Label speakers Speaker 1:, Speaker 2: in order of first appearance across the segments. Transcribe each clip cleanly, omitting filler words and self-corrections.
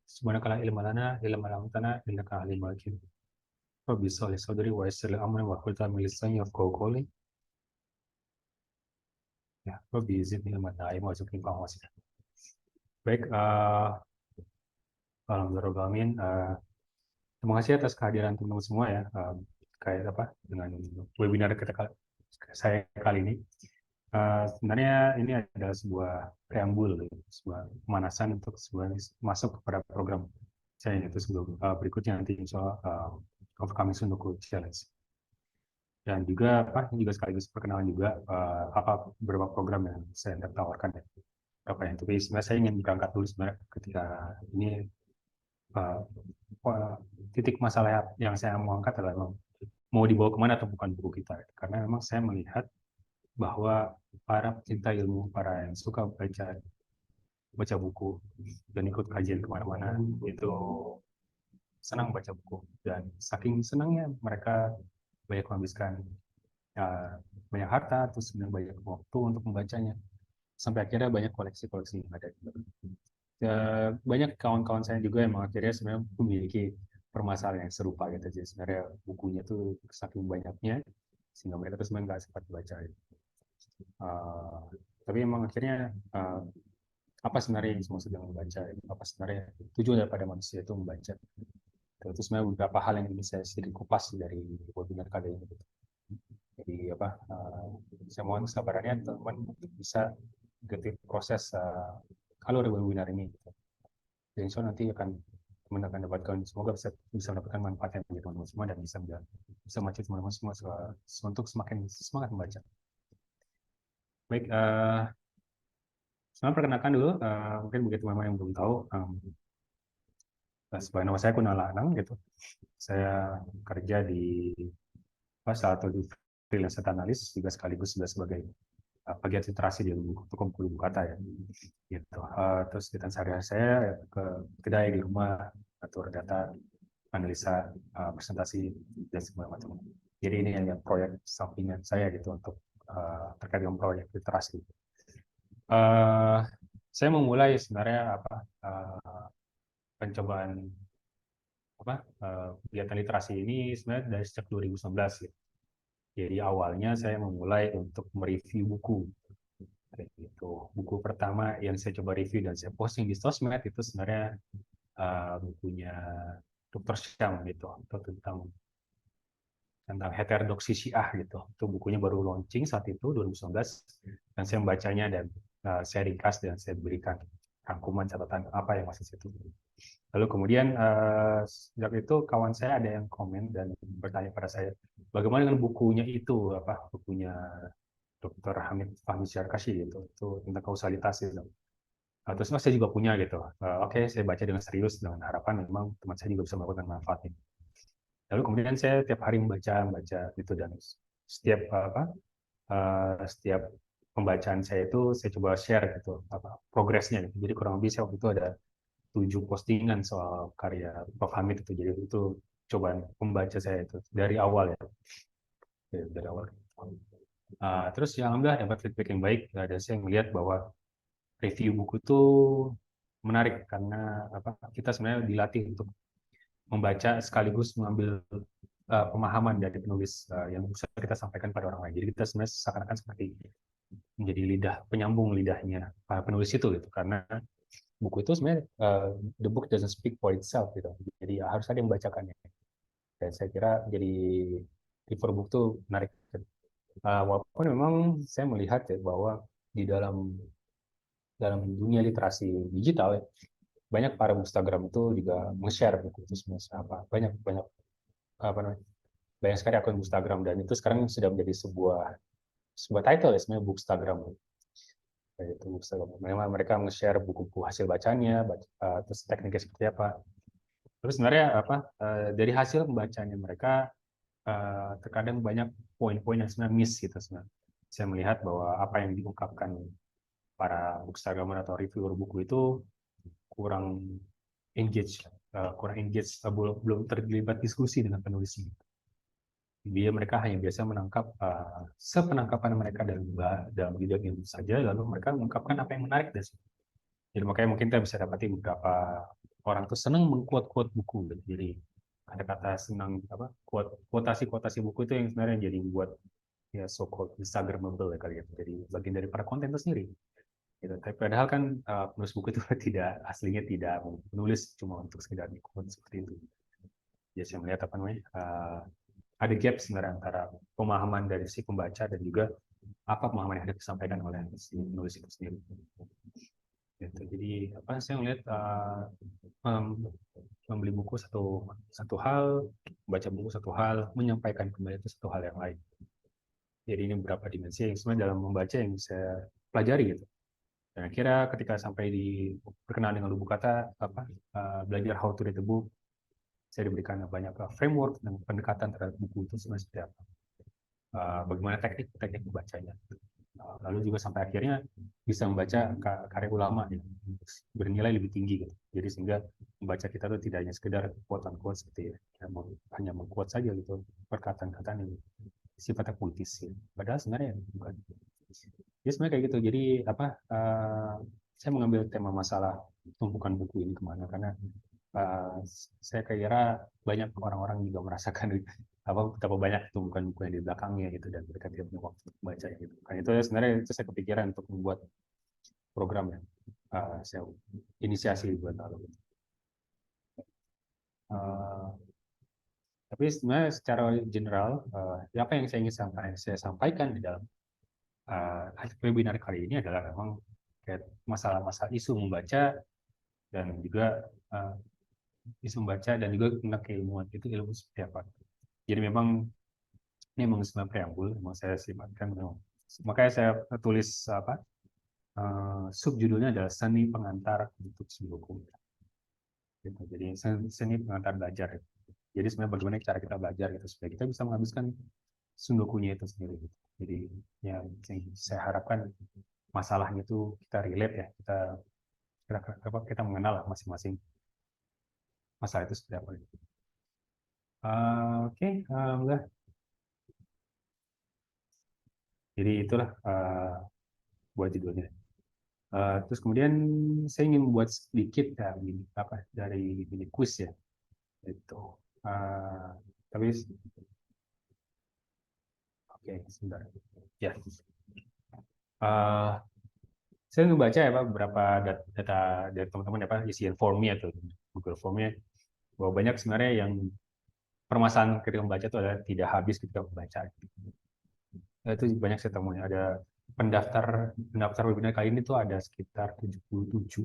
Speaker 1: Subhanakala ilma lana illa ma 'allamtana innaka alimul hakim. Rabbi shrah li sadri wa yassir li amri wahlul 'uqdatam min lisani yafqahu qawli. Ya, Rabbi zidni ilman naim warzuqni fahma wasila. Baik, alhamdulillah amin. Terima kasih atas kehadiran teman-teman semua ya. Kayak apa dengan webinar saya kali ini. Sebenarnya ini adalah sebuah preambul, sebuah pemanasan untuk sebuah masuk kepada program saya yaitu sebelum berikutnya nanti insya Allah Overcoming Sundoku Challenge. Dan juga juga sekaligus perkenalan juga apa beberapa program yang saya hendak tawarkan ya. Apa yang tapi sebenarnya saya ingin berangkat dulu sebenarnya ketika ini uh, titik masalah yang saya mau angkat adalah mau dibawa kemana atau bukan buku kita, karena memang saya melihat bahwa para pecinta ilmu, para yang suka baca buku dan ikut kajian kemana-mana itu senang baca buku, dan saking senangnya mereka banyak menghabiskan uh, banyak harta terus banyak waktu untuk membacanya sampai akhirnya banyak koleksi-koleksi yang ada. Banyak kawan-kawan saya juga yang akhirnya sebenarnya memiliki permasalahan yang serupa gitu. Jadi sebenarnya bukunya tuh saking banyaknya sehingga mereka tuh sebenarnya nggak sempat baca. Uh, tapi emang akhirnya apa sebenarnya yang dimaksud dengan membaca? Apa sebenarnya tujuan daripada manusia itu membaca? Itu sebenarnya beberapa hal yang ingin saya sedikit kupas dari webinar kali ini. Jadi saya mohon kesabarannya teman-teman bisa ikuti proses alur webinar ini. Jadi insya Allah nanti teman akan dapatkan, semoga bisa mendapatkan manfaat yang bagi teman-teman semua dan bisa macet teman-teman semua untuk semakin semangat membaca. Baik, saya perkenalkan dulu, mungkin bagi teman-teman yang belum tahu, sebagai nama saya Kunala Anang gitu. Saya kerja di salah satu di freelance analis juga sekaligus juga sebagai pegiat literasi di buku kata ya. Gitu. Terus kegiatan sehari-hari saya ke kedai di rumah, atur data, analisa, presentasi dan segala macam. Jadi ini hanya proyek sampingan saya gitu untuk terkait dengan proyek literasi. Saya memulai sebenarnya pencobaan kegiatan literasi ini sebenarnya dari sejak 2019 gitu. Jadi awalnya saya memulai untuk mereview buku. Gitu. Buku pertama yang saya coba review dan saya posting di sosmed itu sebenarnya bukunya Dr. Syam gitu, atau tentang heterodoksi Syiah gitu. Itu bukunya baru launching saat itu 2019 dan saya membacanya dan saya ringkas dan saya berikan rangkuman catatan apa yang masih situ. Lalu kemudian sejak itu kawan saya ada yang komen dan bertanya pada saya, bagaimana dengan bukunya itu, bukunya Dr. Hamid Fahmi Syarkashi gitu, itu tentang kausalitas gitu. Terus saya juga punya gitu. Oke, saya baca dengan serius dengan harapan memang teman saya juga bisa melakukan manfaatnya. Lalu kemudian saya tiap hari membaca itu, dan setiap pembacaan saya itu saya coba share gitu progresnya gitu. Jadi kurang lebih saya waktu itu ada 7 postingan soal karya Prof. Hamid itu. Jadi itu cobaan pembaca saya itu dari awal ya. Dari awal. Terus yang alhamdulillah dapat feedback yang baik, dan saya melihat bahwa review buku itu menarik karena kita sebenarnya dilatih untuk membaca sekaligus mengambil pemahaman dari penulis yang bisa kita sampaikan pada orang lain. Jadi kita sebenarnya seakan-akan seperti menjadi penyambung lidahnya penulis itu gitu, karena buku itu sebenarnya the book doesn't speak for itself gitu. Jadi harus ada yang membacakannya. Dan saya kira jadi review book itu menarik. Walaupun memang saya melihat ya bahwa di dalam dunia literasi digital ya, banyak para bookstagram itu juga nge-share buku itu sebenarnya banyak banyak namanya, banyak sekali akun bookstagram, dan itu sekarang sudah menjadi sebuah title ya sebenarnya, bookstagram itu bookstagram. Memang mereka nge-share buku-buku hasil bacanya, terus tekniknya seperti apa. Terus sebenarnya dari hasil pembacanya mereka terkadang banyak poin-poin yang sebenarnya miss gitu sebenarnya. Saya melihat bahwa apa yang diungkapkan para bookstagrammer atau reviewer buku itu kurang engage, belum terlibat diskusi dengan penulisnya. Mereka hanya biasa menangkap sepenangkapan mereka dalam bidang ilmu saja, lalu mereka mengungkapkan apa yang menarik dari situ. Jadi makanya mungkin kita bisa dapati beberapa orang tuh senang mengquote-quote buku gitu. Jadi ada kata senang apa kuotasi buku itu yang sebenarnya jadi buat ya so called Instagramable ya kali ya. Jadi bagian dari para konten itu sendiri. Gitu. Tapi padahal kan penulis buku itu tidak aslinya tidak menulis cuma untuk sekedar quote seperti itu. Jadi saya melihat apa namanya ada gap sebenarnya antara pemahaman dari si pembaca dan juga apa pemahaman yang hendak disampaikan oleh si penulis itu sendiri. Gitu. Jadi apa saya melihat membeli buku satu hal, baca buku satu hal, menyampaikan kembali itu satu hal yang lain. Jadi ini beberapa dimensi yang sebenarnya dalam membaca yang saya pelajari gitu. Dan akhirnya ketika sampai di berkenaan dengan lubu kata, belajar how to read the book, saya diberikan banyak framework dan pendekatan terhadap buku itu sebenarnya seperti apa. Bagaimana teknik membacanya. Lalu juga sampai akhirnya bisa membaca karya ulama ya, bernilai lebih tinggi gitu. Jadi sehingga membaca kita itu tidak hanya sekedar quote-unquote seperti ya, hanya mengquote saja gitu perkataan-kataan yang sifatnya puitis ya. Padahal sebenarnya bukan. Jadi sebenarnya kayak gitu. Jadi saya mengambil tema masalah tumpukan buku ini kemana karena uh, saya kira banyak orang-orang juga merasakan betapa banyak tumpukan buku yang di belakangnya gitu dan mereka tidak punya waktu untuk membaca gitu. Karena itu sebenarnya itu saya kepikiran untuk membuat program yang saya inisiasi buat lalu. Uh, tapi sebenarnya secara general apa yang saya ingin saya sampaikan di dalam webinar kali ini adalah memang kayak masalah-masalah isu membaca dan juga isu membaca dan juga tentang keilmuan itu ilmu seperti apa. Jadi memang ini memang sebenarnya preambul, memang saya simatkan memang. Makanya saya tulis subjudulnya adalah seni pengantar untuk sebuah buku. Gitu. Jadi seni pengantar belajar. Jadi sebenarnya bagaimana cara kita belajar gitu supaya kita bisa menghabiskan sundokunya itu sendiri. Gitu. Jadi yang saya harapkan masalahnya itu kita relate ya, kita mengenal masing-masing masalah itu seperti apa. Oke, enggak. Jadi itulah buat judulnya. Terus kemudian saya ingin membuat sedikit ya, dari mini quiz ya. Itu. Tapi oke, sebentar. Ya. Uh, saya membaca ya Pak beberapa data dari teman-teman ya Pak isian formnya tuh Google Formnya bahwa banyak sebenarnya yang permasalahan ketika membaca itu adalah tidak habis ketika membaca. Itu banyak saya temui. Ada pendaftar webinar kali ini tuh ada sekitar 77.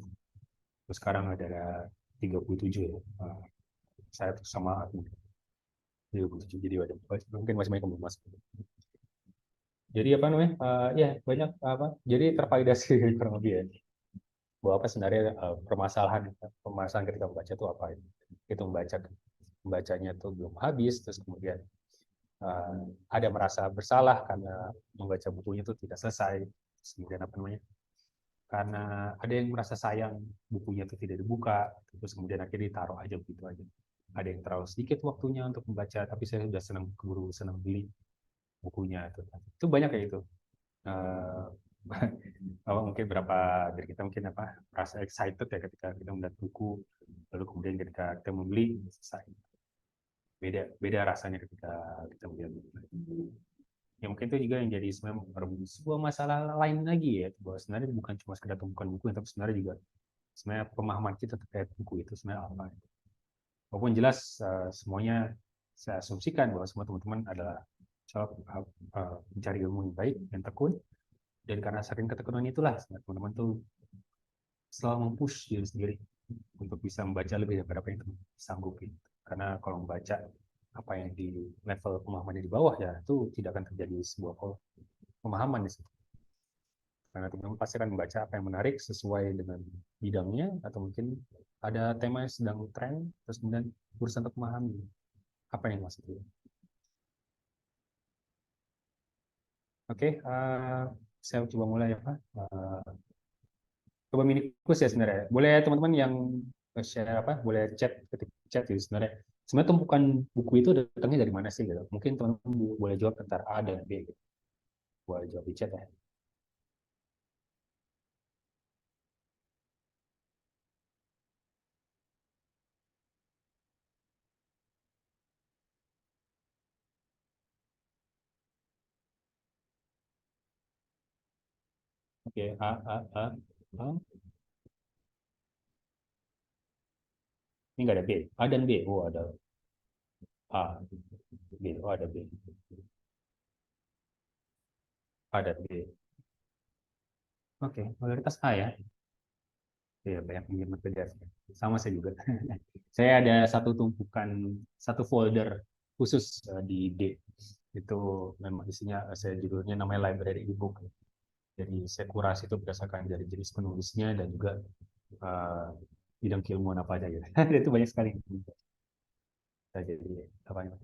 Speaker 1: Terus sekarang ada 37 ya. Saya tuh sama admin 37. Jadi ada mungkin masih banyak yang belum masuk. Jadi apa namanya? Ya banyak apa? Jadi tervalidasi kurang lebih ya. Bahwa apa sebenarnya permasalahan ketika membaca itu apa? Itu membacanya tuh belum habis, terus kemudian ada merasa bersalah karena membaca bukunya itu tidak selesai. Kemudian apa namanya? Karena ada yang merasa sayang bukunya itu tidak dibuka, terus kemudian akhirnya ditaruh aja begitu aja. Ada yang terlalu sedikit waktunya untuk membaca, tapi saya sudah senang beli bukunya itu banyak kayak itu. Mungkin berapa dari kita mungkin merasa excited ya ketika kita melihat buku, lalu kemudian ketika kita membeli selesai. Beda rasanya ketika kita melihat buku. Ya mungkin itu juga yang jadi sebuah masalah lain lagi ya, bahwa sebenarnya bukan cuma sekedar tumpukan buku, tapi sebenarnya juga sebenarnya pemahaman kita terkait buku itu sebenarnya apa. Walaupun jelas semuanya saya asumsikan bahwa semua teman-teman adalah mencari ilmu yang baik dan tekun, dan karena saking ketekunan itulah teman-teman tuh selalu mempush diri sendiri untuk bisa membaca lebih daripada apa yang teman sanggupi. Karena kalau membaca apa yang di level pemahamannya di bawah ya itu tidak akan terjadi sebuah pemahaman di situ. Karena teman-teman pasti akan membaca apa yang menarik sesuai dengan bidangnya atau mungkin ada tema yang sedang tren terus kemudian berusaha untuk memahami apa yang maksudnya. Oke, saya coba mulai ya Pak. Coba mini quiz ya sebenarnya. Boleh teman-teman yang share boleh chat ketik chat gitu sebenarnya. Sebenarnya tumpukan buku itu datangnya dari mana sih gitu. Mungkin teman-teman boleh jawab antara A dan B gitu. Boleh jawab di chat ya. Oke, A. Ini nggak ada B. A dan B. Oh, ada A, B. Oh, ada B. A dan B. Oke, mayoritas A ya. Iya, banyak pinjaman PDF. Sama saya juga. Saya ada satu tumpukan, satu folder khusus di D. Itu memang isinya, saya judulnya namanya library ebook. Jadi saya kurasi itu berdasarkan dari jenis penulisnya dan juga uh, bidang keilmuan apa aja gitu. Itu banyak sekali. Jadi apa namanya?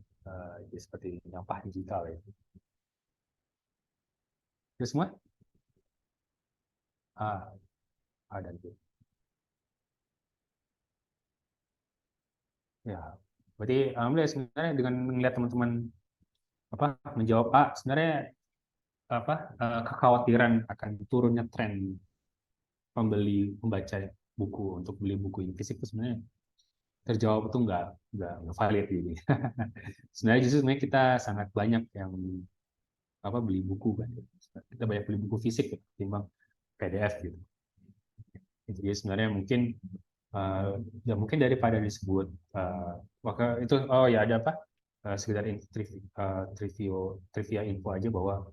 Speaker 1: Jadi seperti nyampah digital ya. Itu semua A, A dan B. Ya, berarti alhamdulillah sebenarnya dengan melihat teman-teman apa menjawab A, sebenarnya apa kekhawatiran akan turunnya tren pembaca buku untuk beli buku yang fisik itu sebenarnya terjawab itu nggak valid ini. Sebenarnya justru sebenarnya kita sangat banyak yang apa beli buku kan. Kita banyak beli buku fisik ketimbang PDF gitu. Jadi sebenarnya mungkin ya mungkin daripada disebut maka itu oh ya ada apa sekedar trivia info aja bahwa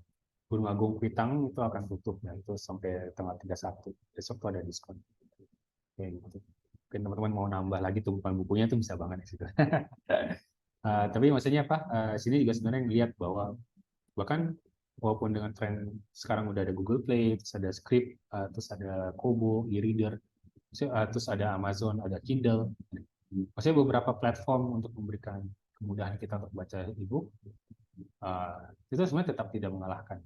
Speaker 1: Gunung Agung Kuitang itu akan tutup ya itu sampai tanggal 31 besok tuh ada diskon kayak gitu mungkin teman-teman mau nambah lagi tumpukan bukunya itu bisa banget di situ. Tapi maksudnya apa sini juga sebenarnya ngelihat bahwa bahkan walaupun dengan tren sekarang udah ada Google Play terus ada Script terus ada Kobo e-reader terus ada Amazon ada Kindle. Maksudnya beberapa platform untuk memberikan kemudahan kita untuk baca e-book itu sebenarnya tetap tidak mengalahkan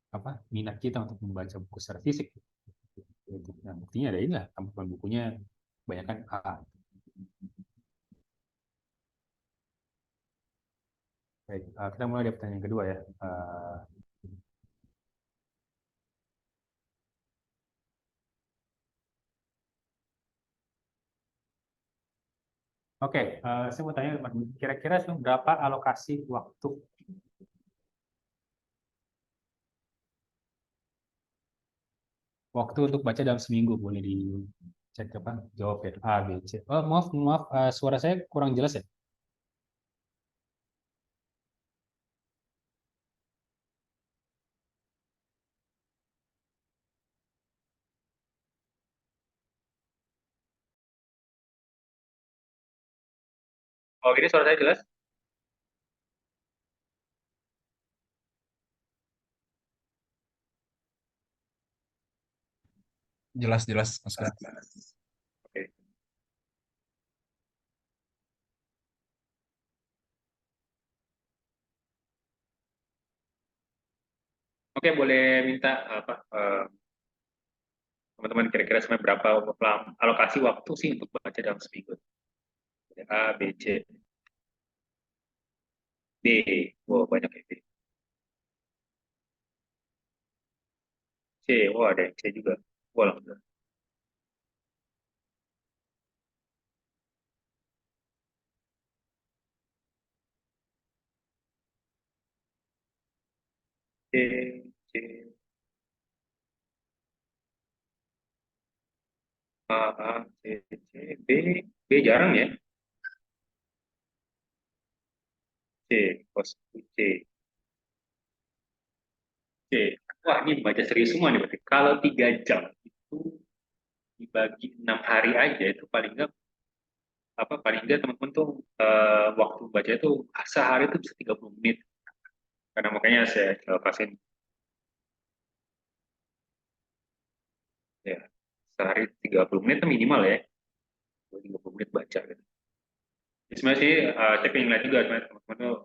Speaker 1: apa minat kita untuk membaca buku secara fisik. Nah, buktinya ada inilah tampilan bukunya kebanyakan A. Baik, kita mulai dari pertanyaan kedua ya. Oke, saya mau tanya kira-kira berapa alokasi waktu untuk baca dalam seminggu boleh dicek apa jawab ya A B C. Oh maaf maaf suara saya kurang jelas ya. Oh ini suara saya jelas.
Speaker 2: Jelas jelas Mas Gun.
Speaker 1: Oke. Oke, boleh minta apa teman-teman kira-kira sebenarnya berapa alokasi waktu sih untuk baca dalam seminggu? A, B, C, D. Wow, banyak ya D. C, oh ada yang C juga. Wow, alhamdulillah. C, C, A, C, C, B, B jarang ya. C, pos C, C. Wah, ini baca serius semua nih berarti. Kalau 3 jam itu dibagi 6 hari aja itu paling nggak apa paling nggak teman-teman tuh waktu baca itu sehari itu bisa 30 menit. Karena makanya saya pasien ya sehari 30 menit itu minimal ya. 30 menit baca gitu. Jadi sebenarnya sih saya pengen lihat juga sebenarnya teman-teman tuh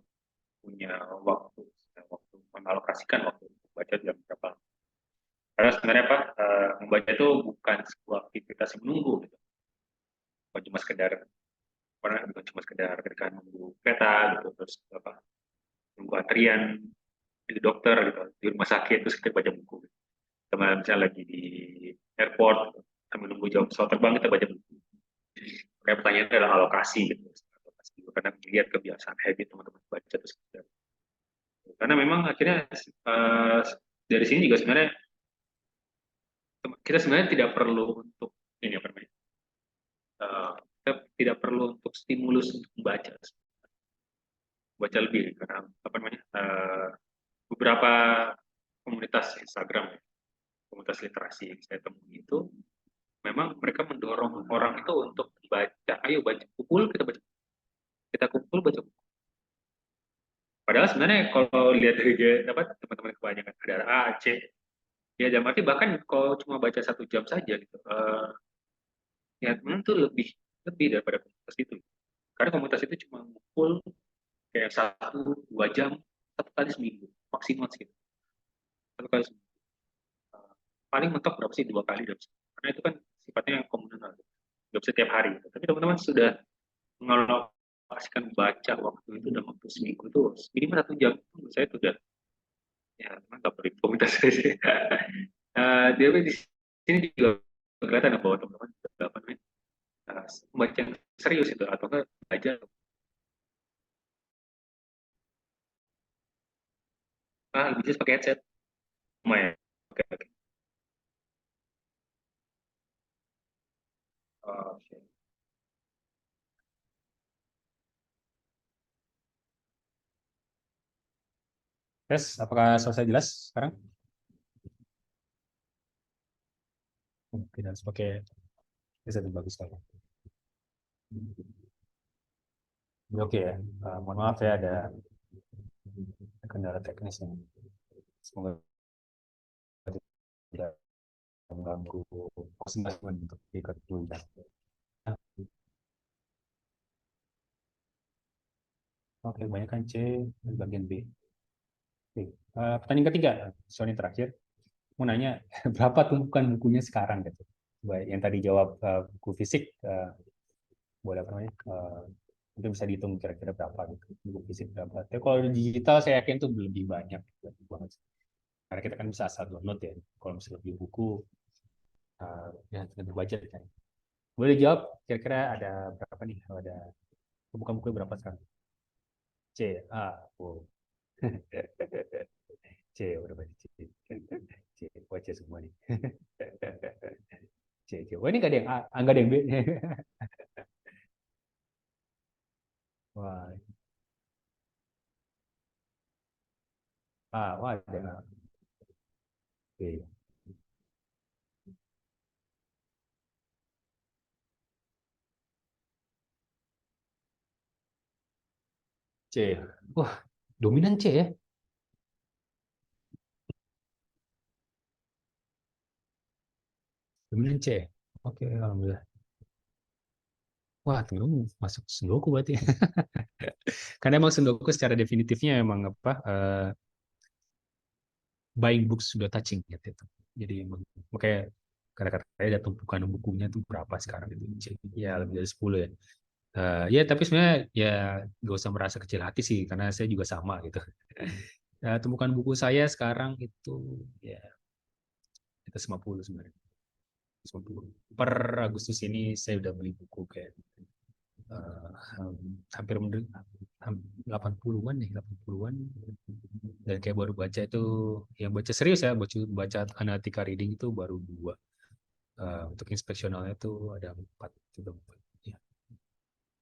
Speaker 1: punya waktu waktu mengalokasikan waktu untuk baca jam berapa. Karena sebenarnya apa membaca itu bukan sebuah aktivitas yang menunggu gitu. Bukan cuma sekedar bukan cuma sekedar ketika nunggu kereta gitu terus apa nunggu antrian di dokter gitu di rumah sakit terus kita baca buku. Teman misalnya lagi di airport sambil nunggu jam pesawat terbang kita baca buku. Kayak pertanyaan adalah alokasi gitu. Alokasi juga karena melihat kebiasaan habit teman-teman baca terus. Karena memang akhirnya
Speaker 3: dari sini juga sebenarnya kita sebenarnya tidak perlu untuk ini apa namanya, kita tidak perlu untuk stimulus untuk baca lebih, karena apa namanya, beberapa komunitas Instagram, komunitas literasi yang saya temui itu memang mereka mendorong orang itu untuk baca, ayo baca, kumpul kita baca, kita kumpul baca. Padahal sebenarnya kalau lihat dari apa teman-teman kebanyakan ada A, C, ya dalam arti bahkan kalau cuma baca 1 jam saja gitu, ya memang itu lebih lebih daripada komunitas itu. Karena komunitas itu cuma ngumpul kayak 1-2 jam satu kali seminggu maksimal sih, satu kali seminggu. Paling mentok berapa sih, 2 kali dalam seminggu. Karena itu kan sifatnya komunal, nggak bisa tiap hari. Tapi teman-teman sudah mengalokasikan baca waktu itu dalam waktu seminggu itu minimal 1 jam. Menurut saya itu udah ya mantap dari komunitas saya sih. Dia di sini juga kelihatan bahwa teman-teman sudah apa namanya, membaca yang serius itu atau enggak belajar. Lebih bisa pakai headset lumayan. Oke, oke. Oke.
Speaker 1: Tes, apakah selesai jelas sekarang? Tidak harus pakai headset, bagus sekali. Oke ya, mohon maaf ya ada kendala teknis yang semoga tidak mengganggu konsentrasi untuk ikut kuliah. Oke, kebanyakan C di bagian B. Oke, pertanyaan ketiga, soal yang terakhir, mau nanya berapa tumpukan bukunya sekarang gitu. Baik, yang tadi jawab buku fisik, boleh apa namanya, mungkin bisa dihitung kira-kira berapa gitu, buku fisik berapa. Tapi kalau digital saya yakin itu lebih banyak banget. Karena kita kan bisa asal download ya. Kalau misalnya beli buku, ya lebih budget kan. Boleh jawab kira-kira ada berapa nih? Ada buku berapa sekarang? C, A, O. C, berapa C? C, baca semua nih. C, C. Wah, ini nggak ada yang A, nggak ada yang B. Wah, A, wah ada A. B. C. Wah, dominan C ya. Dominan C. Oke, alhamdulillah. Wah, tunggu masuk Sendoku berarti. Karena emang Sendoku secara definitifnya emang apa? Buying books sudah touching gitu. Jadi makanya kata-kata saya ada tumpukan bukunya tuh berapa sekarang itu? Ya lebih dari 10 ya. Ya tapi sebenarnya ya nggak usah merasa kecil hati sih karena saya juga sama gitu. Tumpukan buku saya sekarang itu ya kita 50 sebenarnya. 50. Per Agustus ini saya udah beli buku kayak hampir 80-an nih, 80-an. Dan kayak baru baca itu yang baca serius ya, baca Analytica Reading itu baru 2. Untuk inspeksionalnya itu ada 4 gitu. Ya,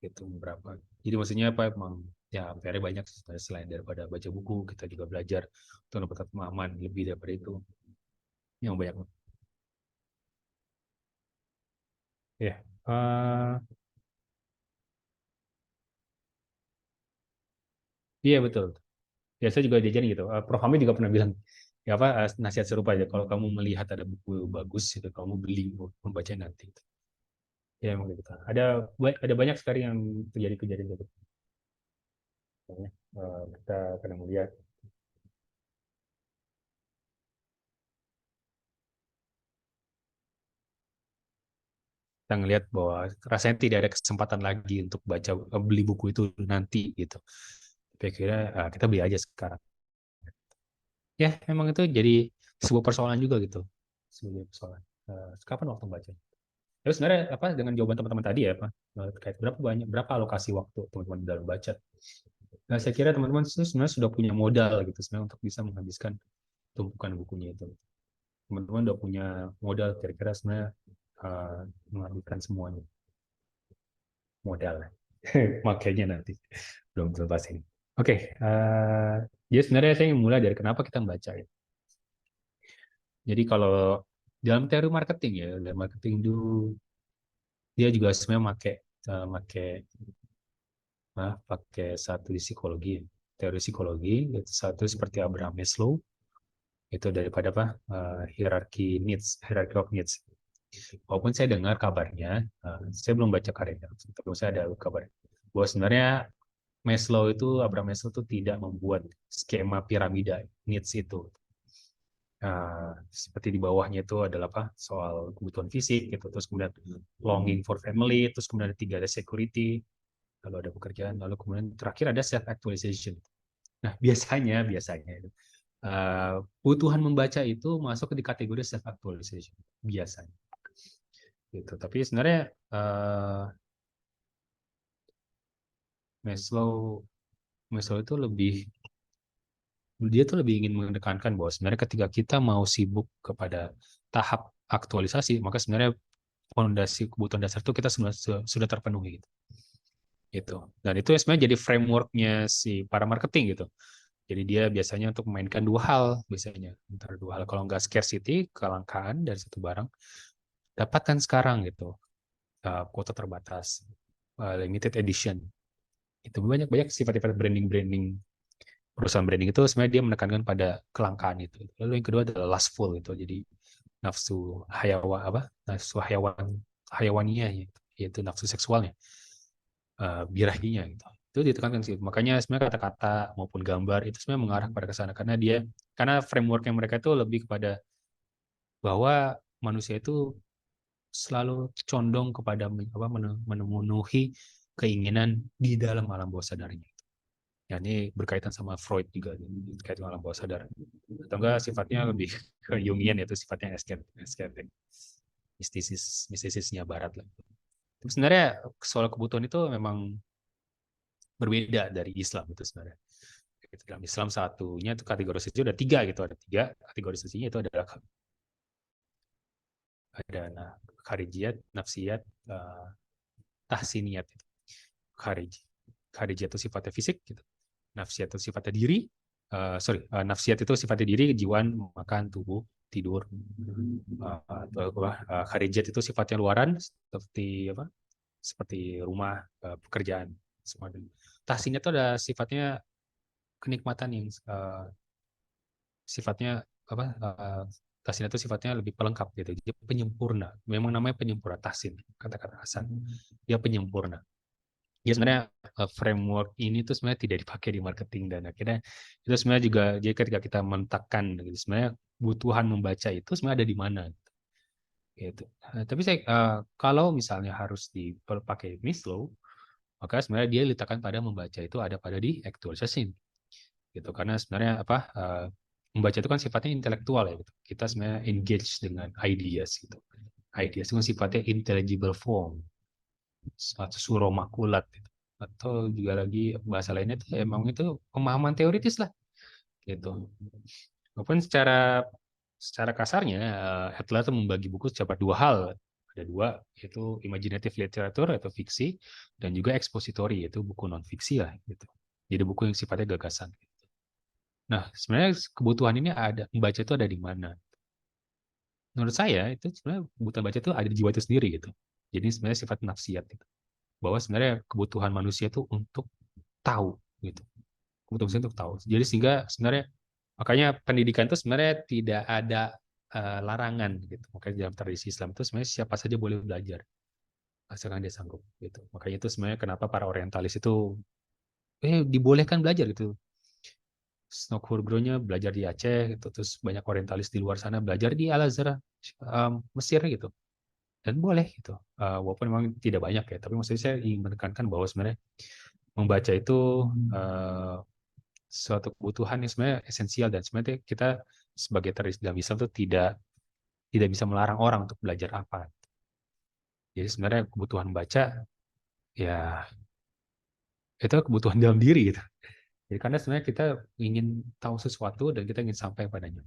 Speaker 1: itu berapa. Jadi maksudnya apa emang ya PR banyak selain daripada baca buku, kita juga belajar untuk dapat pemahaman lebih daripada itu. Yang banyak. Ya. Iya betul. Ya saya juga diajarin gitu. Prof Hamid juga pernah bilang ya apa nasihat serupa aja. Kalau kamu melihat ada buku bagus itu kamu beli membaca nanti. Ya emang gitu. Ada banyak sekali yang terjadi kejadian gitu. Kita kadang melihat kita ngelihat bahwa rasanya tidak ada kesempatan lagi untuk baca beli buku itu nanti gitu. Tapi kira kita beli aja sekarang. Ya memang itu jadi sebuah persoalan juga gitu. Sebuah persoalan. Kapan waktu baca? Terus sebenarnya apa dengan jawaban teman-teman tadi ya Pak terkait berapa alokasi waktu teman-teman dalam baca. Nah, saya kira teman-teman sebenarnya sudah punya modal gitu sebenarnya untuk bisa menghabiskan tumpukan bukunya itu. Teman-teman udah punya modal kira-kira sebenarnya melakukan semuanya modal. Makanya nanti belum bahas ini. Oke, jadi sebenarnya saya ingin mulai dari kenapa kita membaca ya. Jadi kalau dalam teori marketing ya, dalam marketing itu dia juga sebenarnya pakai satu di psikologi, teori psikologi, itu satu seperti Abraham Maslow, itu daripada hierarchy of needs. Walaupun saya dengar kabarnya, saya belum baca karyanya, tapi saya ada kabar bahwa sebenarnya Abraham Maslow itu tidak membuat skema piramida needs itu. Seperti di bawahnya itu adalah soal kebutuhan fisik gitu, terus kemudian longing for family, terus kemudian ada security, lalu ada pekerjaan, lalu kemudian terakhir ada self actualization. Nah, biasanya kebutuhan membaca itu masuk di kategori self actualization biasanya gitu. Tapi sebenarnya Maslow itu dia tuh lebih ingin menekankan bahwa sebenarnya ketika kita mau sibuk kepada tahap aktualisasi, maka sebenarnya fondasi kebutuhan dasar itu kita sudah terpenuhi gitu. Gitu. Dan itu sebenarnya jadi frameworknya si para marketing gitu. Jadi dia biasanya untuk memainkan dua hal biasanya, antara dua hal. Kalau nggak scarcity, kelangkaan dari satu barang, dapatkan sekarang gitu, kuota terbatas, limited edition. Itu banyak sifat-sifat branding perusahaan branding itu sebenarnya dia menekankan pada kelangkaan itu. Lalu yang kedua adalah lustful itu, jadi nafsu hayawaninya, yaitu nafsu seksualnya, birahinya gitu. Itu ditekankan sih. Makanya sebenarnya kata-kata maupun gambar itu sebenarnya mengarah pada ke sana karena frameworknya mereka itu lebih kepada bahwa manusia itu selalu condong kepada memenuhi keinginan di dalam alam bawah sadarnya. Ya, ini berkaitan sama Freud juga, berkaitan dengan alam bawah sadar. Atau enggak sifatnya lebih ke Jungian, yaitu sifatnya esketik, mistisisnya Barat lah. Tapi sebenarnya soal kebutuhan itu memang berbeda dari Islam itu sebenarnya. Dalam Islam satunya itu kategorisasi ada tiga gitu, ada tiga kategorisasinya itu adalah kharijiyat, nafsiyat, tahsiniyat. Kharijiyat itu sifatnya fisik gitu. Nafsiyat itu sifatnya diri, nafsiyat itu sifatnya diri, kejiwaan, makan, tubuh, tidur. Kharijiyat itu sifatnya luaran, seperti rumah, pekerjaan, semua. Tahsiniyat itu ada sifatnya kenikmatan yang sifatnya tahsin itu sifatnya lebih pelengkap gitu. Dia penyempurna. Memang namanya penyempurna tahsin, kata-kata Hasan. Dia penyempurna. Ya sebenarnya framework ini tuh sebenarnya tidak dipakai di marketing, dan akhirnya itu sebenarnya juga jadi ketika kita mentakkan gitu, sebenarnya kebutuhan membaca itu sebenarnya ada di mana gitu. Tapi kalau misalnya harus dipakai Maslow, maka sebenarnya dia letakkan pada membaca itu ada pada di actualization gitu, karena sebenarnya membaca itu kan sifatnya intelektual ya gitu. Kita sebenarnya engage dengan ideas gitu. Ideas itu kan sifatnya intelligible form, suatu surah makulat gitu. Atau juga lagi bahasa lainnya itu emang itu pemahaman teoritis lah gitu. Walaupun secara kasarnya Adler itu membagi buku secara dua hal. Ada dua, yaitu imaginative literature atau fiksi, dan juga expository, yaitu buku non fiksi lah gitu. Jadi buku yang sifatnya gagasan. Nah, sebenarnya kebutuhan ini membaca itu ada di mana? Menurut saya itu sebenarnya kebutuhan baca itu ada di jiwa itu sendiri gitu. Jadi sebenarnya sifat nafsiyat gitu. Bahwa sebenarnya kebutuhan manusia itu untuk tahu gitu. Kebutuhan manusia untuk tahu. Jadi sehingga sebenarnya makanya pendidikan itu sebenarnya tidak ada larangan gitu. Makanya dalam tradisi Islam itu sebenarnya siapa saja boleh belajar asalkan dia sanggup gitu. Makanya itu sebenarnya kenapa para orientalis itu dibolehkan belajar gitu. Snokhurbro-nya belajar di Aceh gitu, terus banyak orientalis di luar sana belajar di Al-Azhar Mesir gitu, dan boleh gitu, walaupun memang tidak banyak ya, tapi maksudnya saya ingin menekankan bahwa sebenarnya membaca itu suatu kebutuhan yang sebenarnya esensial, dan sebenarnya kita sebagai tradisi dalam Islam itu tidak bisa melarang orang untuk belajar apa. Jadi sebenarnya kebutuhan baca ya itu kebutuhan dalam diri gitu. Jadi karena sebenarnya kita ingin tahu sesuatu dan kita ingin sampai padanya.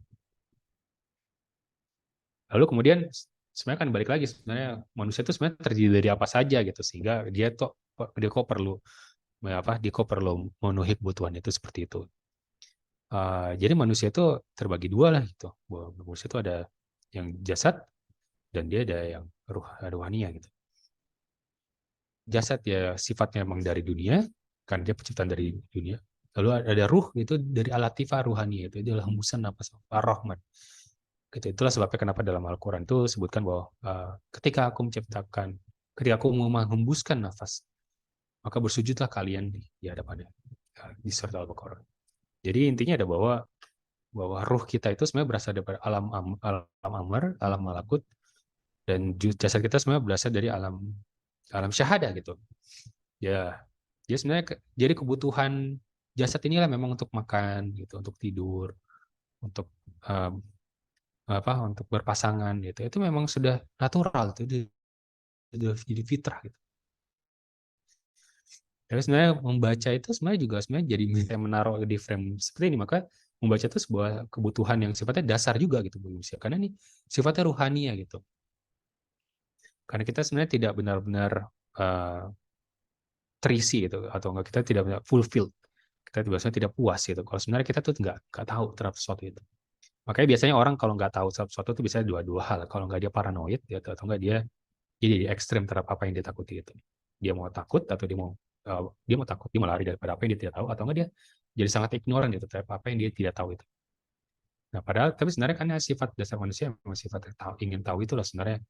Speaker 1: Lalu kemudian sebenarnya kan balik lagi, sebenarnya manusia itu sebenarnya terdiri dari apa saja gitu, sehingga dia kok perlu memenuhi kebutuhan itu seperti itu. Jadi manusia itu terbagi dua lah gitu. Bahwa manusia itu ada yang jasad dan dia ada yang ruhania gitu. Jasad ya sifatnya memang dari dunia, kan dia penciptaan dari dunia. Lalu ada ruh itu dari alatifah ruhani, itu adalah hembusan nafas ar-Rahman. Gitu. Itulah sebabnya kenapa dalam Al-Quran itu sebutkan bahwa ketika aku mau menghembuskan nafas, maka bersujudlah kalian di hadapannya, di surat Al-Baqarah. Jadi intinya ada bahwa ruh kita itu sebenarnya berasal dari alam amar, alam malakut, dan jasad kita sebenarnya berasal dari alam syahadah gitu. Ya, dia sebenarnya jadi kebutuhan jasad inilah memang untuk makan gitu, untuk tidur, untuk untuk berpasangan gitu. Itu memang sudah natural, itu jadi fitrah gitu. Tapi sebenarnya membaca itu sebenarnya jadi menaruh di frame seperti ini, maka membaca itu sebuah kebutuhan yang sifatnya dasar juga gitu bagi manusia, karena ini sifatnya ruhania gitu. Karena kita sebenarnya tidak benar-benar terisi gitu, atau enggak, kita tidak benar fulfilled, kita biasanya tidak puas gitu. Kalau sebenarnya kita tuh nggak tahu terhadap sesuatu itu. Makanya biasanya orang kalau nggak tahu terhadap sesuatu itu bisa dua hal. Kalau nggak dia paranoid ya, atau enggak dia jadi ekstrem terhadap apa yang dia takuti itu. Dia mau takut atau dia mau takut, dia mau lari daripada apa yang dia tidak tahu, atau enggak dia jadi sangat ignoran gitu terhadap apa yang dia tidak tahu itu. Nah, padahal tapi sebenarnya kan sifat dasar manusia memang sifat ingin tahu itulah sebenarnya.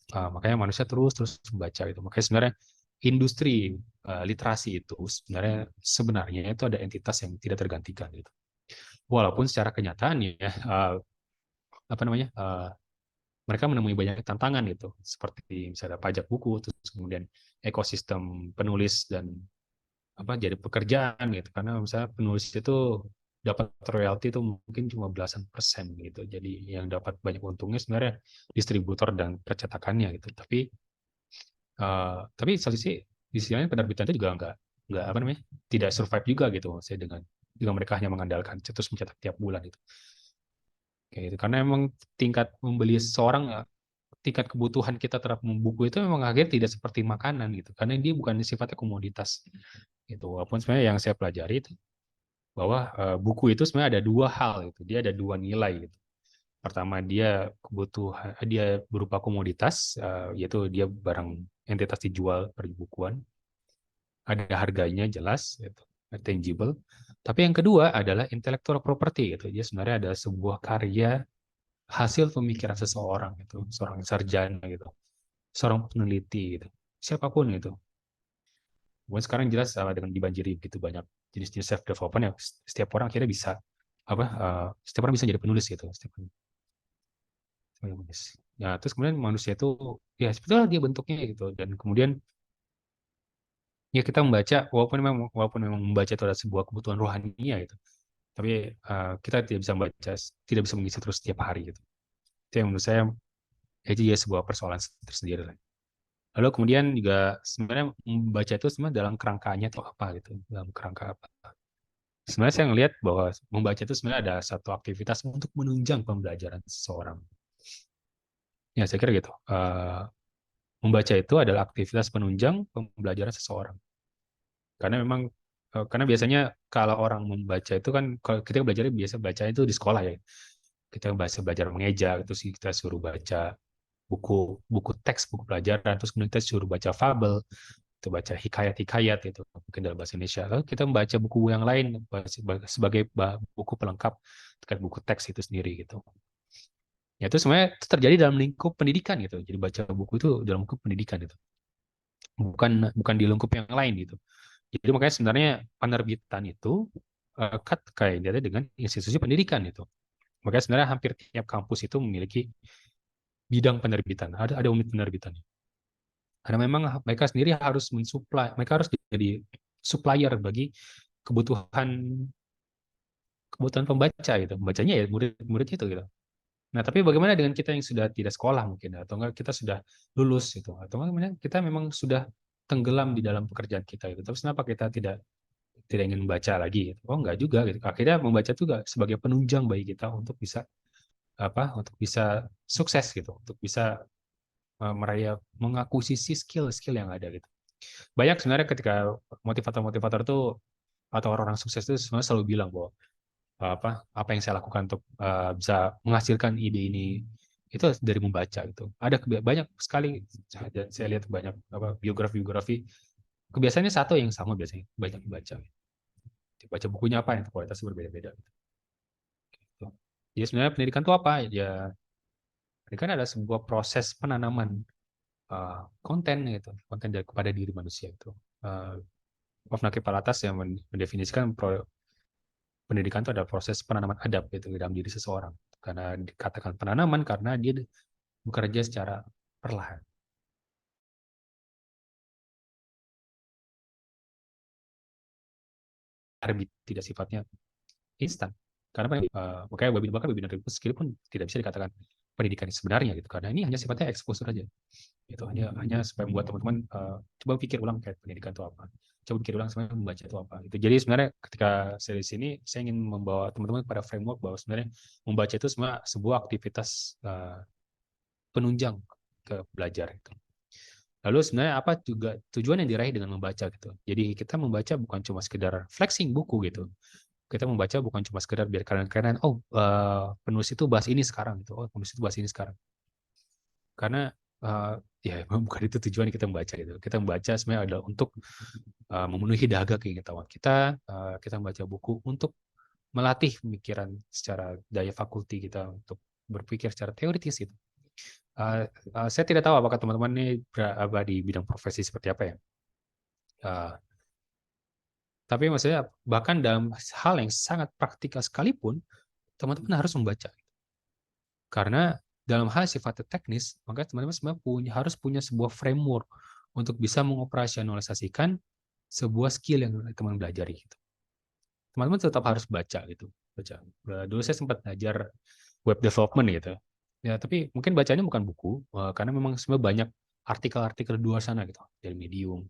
Speaker 1: Makanya manusia terus membaca itu. Makanya sebenarnya industri literasi itu sebenarnya itu ada entitas yang tidak tergantikan gitu. Walaupun secara kenyataannya mereka menemui banyak tantangan gitu, seperti misalnya pajak buku, terus kemudian ekosistem penulis dan jadi pekerjaan gitu, karena misalnya penulis itu dapat royalti itu mungkin cuma belasan persen gitu, jadi yang dapat banyak untungnya sebenarnya distributor dan percetakannya gitu. Tapi di sisi lain penerbitan itu juga nggak tidak survive juga gitu, saya dengan mereka hanya mengandalkan terus mencetak tiap bulan itu. Kayak gitu. Karena memang tingkat kebutuhan kita terhadap buku itu memang akhirnya tidak seperti makanan gitu, karena dia bukan sifatnya komoditas gitu. Walaupun sebenarnya yang saya pelajari itu bahwa buku itu sebenarnya ada dua hal gitu, dia ada dua nilai gitu. Pertama, dia berupa komoditas, yaitu dia barang entitas dijual perbukuan, ada harganya jelas gitu, tangible. Tapi yang kedua adalah intellectual property gitu. Dia sebenarnya ada sebuah karya hasil pemikiran seseorang gitu, seorang sarjana gitu, seorang peneliti gitu, siapapun gitu. Bukan sekarang jelas dengan dibanjiri gitu banyak jenis-jenis self development ya, setiap orang akhirnya bisa setiap orang bisa jadi penulis gitu, penulis. Ya, terus kemudian manusia itu ya sebetulnya dia bentuknya gitu, dan kemudian ya kita membaca, walaupun memang membaca itu adalah sebuah kebutuhan rohania gitu, tapi kita tidak bisa mengisi terus setiap hari gitu. Itu yang menurut saya itu ya sebuah persoalan tersendiri lah. Lalu kemudian juga sebenarnya membaca itu sebenarnya dalam kerangkanya itu apa gitu, dalam kerangka apa. Sebenarnya saya ngelihat bahwa membaca itu sebenarnya ada satu aktivitas untuk menunjang pembelajaran seseorang. Ya, saya kira gitu. Membaca itu adalah aktivitas penunjang pembelajaran seseorang. Karena biasanya kalau orang membaca itu kan, kalau kita biasa baca itu di sekolah ya. Kita belajar mengeja, terus kita suruh baca buku teks, buku pelajaran, terus kemudian kita suruh baca fabel, kita baca hikayat-hikayat itu mungkin dalam bahasa Indonesia. Lalu kita membaca buku yang lain sebagai buku pelengkap terkait buku teks itu sendiri gitu. Ya itu sebenarnya terjadi dalam lingkup pendidikan gitu. Jadi baca buku itu dalam lingkup pendidikan itu. Bukan di lingkup yang lain gitu. Jadi makanya sebenarnya penerbitan itu kaitannya dengan institusi pendidikan itu. Makanya sebenarnya hampir tiap kampus itu memiliki bidang penerbitan. Ada unit penerbitan. Karena memang mereka sendiri harus mensuplai, mereka harus jadi supplier bagi kebutuhan pembaca gitu. Pembacanya ya murid-murid itu gitu. Nah, tapi bagaimana dengan kita yang sudah tidak sekolah mungkin, atau enggak kita sudah lulus gitu, atau enggak kita memang sudah tenggelam di dalam pekerjaan kita itu. Tapi kenapa kita tidak tidak ingin membaca lagi. Oh enggak juga gitu. Akhirnya membaca juga sebagai penunjang bagi kita untuk bisa untuk bisa sukses gitu, untuk bisa mengakuisisi skill-skill yang ada gitu. Banyak sebenarnya ketika motivator-motivator tuh atau orang-orang sukses itu sebenarnya selalu bilang bahwa apa yang saya lakukan untuk bisa menghasilkan ide ini itu dari membaca gitu. Ada banyak sekali saya lihat banyak biografi-biografi kebiasaannya satu yang sama biasanya banyak membaca. Baca bukunya apa yang kualitasnya berbeda-beda. Gitu. Jadi sebenarnya pendidikan itu apa? Ya pendidikan adalah sebuah proses penanaman konten gitu, konten kepada diri manusia itu. Prof. Nakib Palatas yang mendefinisikan pendidikan itu adalah proses penanaman adab gitu dalam diri seseorang. Karena dikatakan penanaman karena dia bekerja secara perlahan. Tidak sifatnya instan. Karena makanya webinar itu meskipun tidak bisa dikatakan pendidikan sebenarnya gitu. Karena ini hanya sifatnya exposure aja. Itu hanya supaya membuat teman-teman coba pikir ulang kayak pendidikan itu apa. Coba pikir ulang sebenarnya membaca itu apa. Itu. Jadi sebenarnya ketika saya di sini saya ingin membawa teman-teman pada framework bahwa sebenarnya membaca itu sebuah aktivitas penunjang ke belajar itu. Lalu sebenarnya apa juga tujuan yang diraih dengan membaca gitu. Jadi kita membaca bukan cuma sekedar flexing buku gitu. Kita membaca bukan cuma sekedar biar keren-keren. Oh, penulis itu bahas ini sekarang gitu. Oh, penulis itu bahas ini sekarang. Karena ya memang bukan itu tujuan kita membaca gitu. Kita membaca sebenarnya adalah untuk memenuhi dahaga keingintahuan kita. Kita membaca buku untuk melatih pemikiran secara daya fakulti kita untuk berpikir secara teoritis gitu. Saya tidak tahu apakah teman-teman ini berada di bidang profesi seperti apa ya. Tapi maksudnya bahkan dalam hal yang sangat praktikal sekalipun, teman-teman harus membaca. Karena dalam hal sifatnya teknis, maka teman-teman sebenarnya harus punya sebuah framework untuk bisa mengoperasionalisasikan sebuah skill yang teman pelajari. Gitu. Teman-teman tetap harus baca gitu. Baca. Dulu saya sempat belajar web development gitu. Ya, tapi mungkin bacanya bukan buku, karena memang sebenarnya banyak artikel-artikel di luar sana gitu, dari Medium,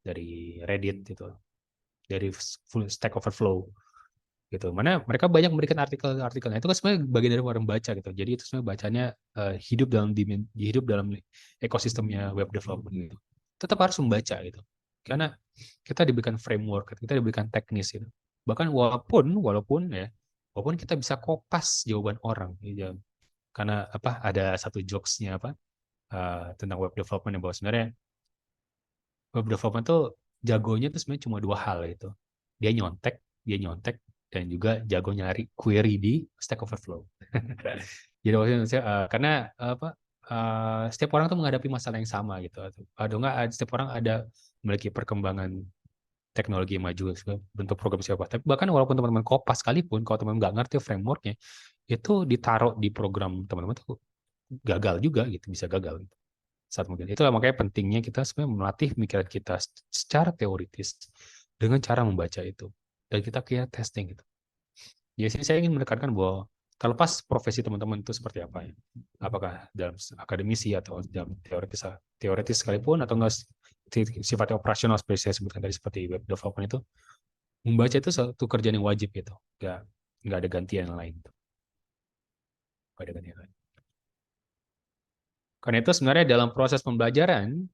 Speaker 1: dari Reddit gitu, dari Stack Overflow gitu. Mana mereka banyak memberikan artikel-artikelnya. Itu kan sebenarnya bagian dari orang baca gitu. Jadi itu sebenarnya bacanya hidup dalam ekosistemnya web development gitu. Tetap harus membaca gitu. Karena kita diberikan framework, kita diberikan teknis gitu. Bahkan walaupun kita bisa kopas jawaban orang gitu. Karena ada satu jokes-nya tentang web development yang bahwa sebenarnya web development tuh jagonya tuh sebenarnya cuma dua hal gitu. Dia nyontek dan juga jago nyari query di Stack Overflow. Jadi maksudnya karena setiap orang tuh menghadapi masalah yang sama gitu. Atau enggak setiap orang memiliki perkembangan teknologi yang maju bentuk program siapa. Tapi bahkan walaupun teman-teman kopas sekalipun, kalau teman-teman nggak ngerti frameworknya, itu ditaruh di program teman-teman tuh gagal juga gitu, bisa gagal gitu. Saat mungkin itulah makanya pentingnya kita sebenarnya melatih pemikiran kita secara teoritis dengan cara membaca itu dan kita testing gitu. Jadi saya ingin menekankan bahwa terlepas profesi teman-teman itu seperti apa ya, apakah dalam akademisi atau dalam teoritis sekalipun atau enggak sifatnya operasional seperti saya sebutkan tadi seperti web development itu, membaca itu satu kerjaan yang wajib gitu, nggak ada gantian yang lain, nggak ada gantian yang lain. Karena itu sebenarnya dalam proses pembelajaran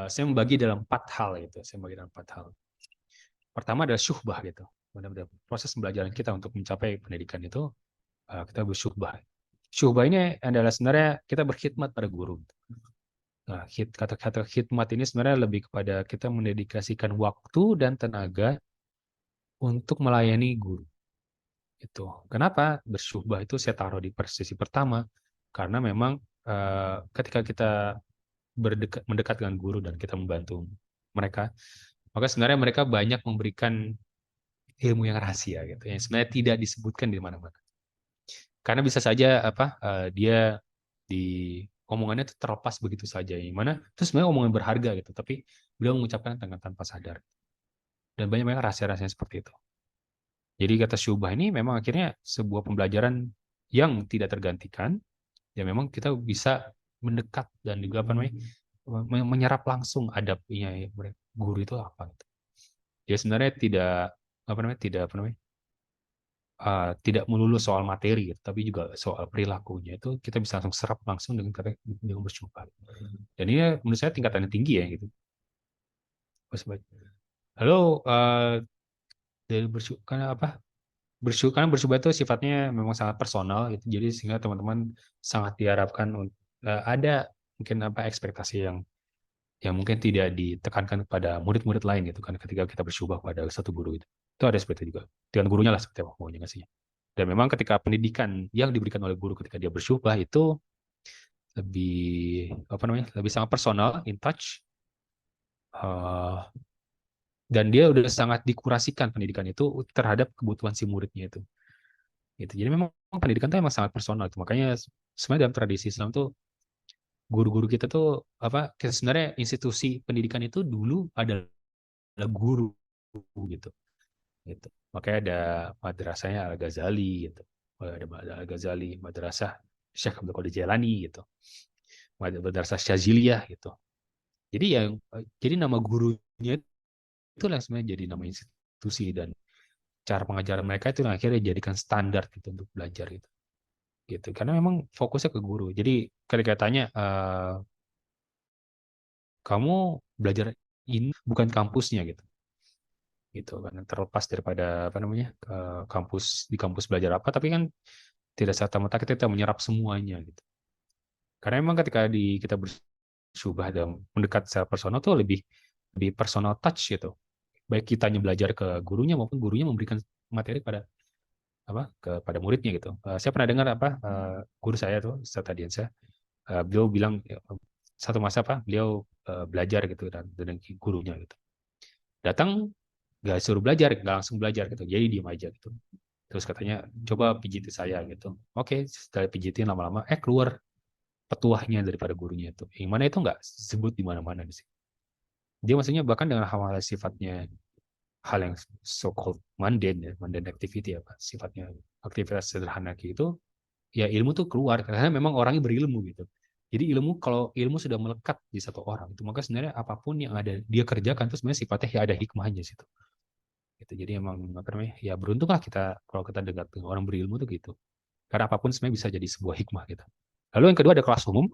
Speaker 1: saya membagi dalam 4 hal itu. Saya membagi dalam 4 hal. Pertama adalah syuhbah gitu. Benar-benar proses pembelajaran kita untuk mencapai pendidikan itu kita bersyuhbah. Syuhbah ini adalah sebenarnya kita berkhidmat pada guru. Nah, kata khidmat ini sebenarnya lebih kepada kita mendedikasikan waktu dan tenaga untuk melayani guru. Itu. Kenapa bersyuhbah itu saya taruh di posisi pertama? Karena memang ketika kita mendekat dengan guru dan kita membantu mereka, maka sebenarnya mereka banyak memberikan ilmu yang rahasia gitu, yang sebenarnya tidak disebutkan di mana-mana. Karena bisa saja dia di omongannya itu terlepas begitu saja, yang mana itu sebenarnya omongan berharga gitu, tapi beliau mengucapkan tanpa sadar. Dan banyak rahasia-rahasia seperti itu. Jadi kata syubah ini memang akhirnya sebuah pembelajaran yang tidak tergantikan, ya memang kita bisa mendekat dan juga menyerap langsung adabnya guru itu apa gitu. Dia sebenarnya tidak melulu soal materi, gitu, tapi juga soal perilakunya itu kita bisa langsung serap langsung dengan bersyukur. Dan ini menurut saya tingkatannya tinggi ya gitu. Lalu dari bersyukur karena apa? Karena bersyukur itu sifatnya memang sangat personal gitu. Jadi sehingga teman-teman sangat diharapkan ada mungkin ekspektasi yang mungkin tidak ditekankan kepada murid-murid lain gitu kan ketika kita bersyubah pada satu guru itu. Itu ada seperti itu juga. Dengan gurunya lah seperti apa maunya ngasihnya. Dan memang ketika pendidikan yang diberikan oleh guru ketika dia bersyubah itu lebih sangat personal, in touch, dan dia udah sangat dikurasikan pendidikan itu terhadap kebutuhan si muridnya itu. Gitu. Jadi memang pendidikan itu emang sangat personal. Makanya sebenarnya dalam tradisi Islam tuh guru-guru kita tuh sebenarnya institusi pendidikan itu dulu adalah guru gitu. Gitu. Makanya ada madrasahnya Al-Ghazali gitu. Ada Al-Ghazali, madrasah Syekh Abdul Qadir Jailani gitu. Madrasah Syaziliyah gitu. Jadi nama gurunya itulah sebenarnya jadi nama institusi dan cara pengajaran mereka itu akhirnya dijadikan standar gitu untuk belajar gitu. Gitu. Karena memang fokusnya ke guru. Jadi ketika tanya kamu belajar ini bukan kampusnya gitu. Gitu kan terlepas daripada di kampus belajar apa tapi kan tidak serta-merta kita menyerap semuanya gitu. Karena memang ketika kita bersyubah dan mendekat secara personal tuh lebih personal touch gitu. Baik kitanya belajar ke gurunya maupun gurunya memberikan materi kepada muridnya gitu. Saya pernah dengar guru saya tuh Ustaz Adiansyah, beliau bilang satu masa beliau belajar gitu dan gurunya gitu. Datang nggak suruh belajar, nggak langsung belajar gitu. Jadi diem aja gitu. Terus katanya coba pijiti saya gitu. Oke, setelah pijitin lama-lama keluar petuahnya daripada gurunya itu. Yang mana itu nggak sebut di mana-mana di sini. Dia maksudnya bahkan dengan hal-hal sifatnya hal yang so-called mundane activity sifatnya aktivitas sederhana gitu, ya ilmu tuh keluar karena memang orangnya berilmu gitu. Jadi kalau ilmu sudah melekat di satu orang itu maka sebenarnya apapun yang ada dia kerjakan itu sebenarnya sifatnya ya ada hikmahnya situ. Gitu. Jadi emang ya beruntunglah kita kalau kita dekat dengan orang berilmu tuh gitu. Karena apapun sebenarnya bisa jadi sebuah hikmah gitu. Lalu yang kedua ada kelas umum.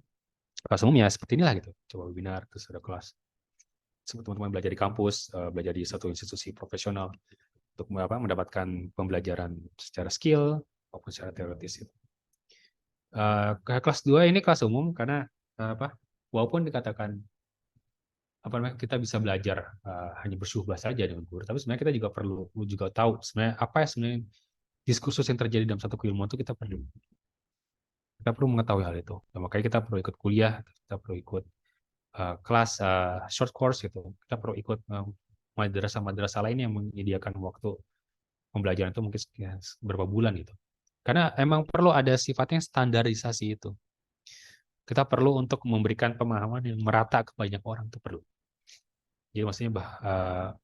Speaker 1: Kelas umum ya seperti inilah gitu. Coba webinar terus ada kelas. Teman-teman belajar di kampus, belajar di satu institusi profesional untuk mendapatkan pembelajaran secara skill maupun secara teoritis. Kelas 2 ini kelas umum karena walaupun dikatakan kita bisa belajar hanya bersyubah saja dengan guru, tapi sebenarnya kita juga perlu tahu sebenarnya apa sebenarnya diskursus yang terjadi dalam satu keilmuan itu kita perlu mengetahui hal itu. Nah, makanya kita perlu ikut kuliah, kita perlu ikut kelas short course gitu, kita perlu ikut madrasah lain yang menyediakan waktu pembelajaran itu mungkin beberapa bulan gitu. Karena emang perlu ada sifatnya standarisasi itu. Kita perlu untuk memberikan pemahaman yang merata ke banyak orang itu perlu. Jadi maksudnya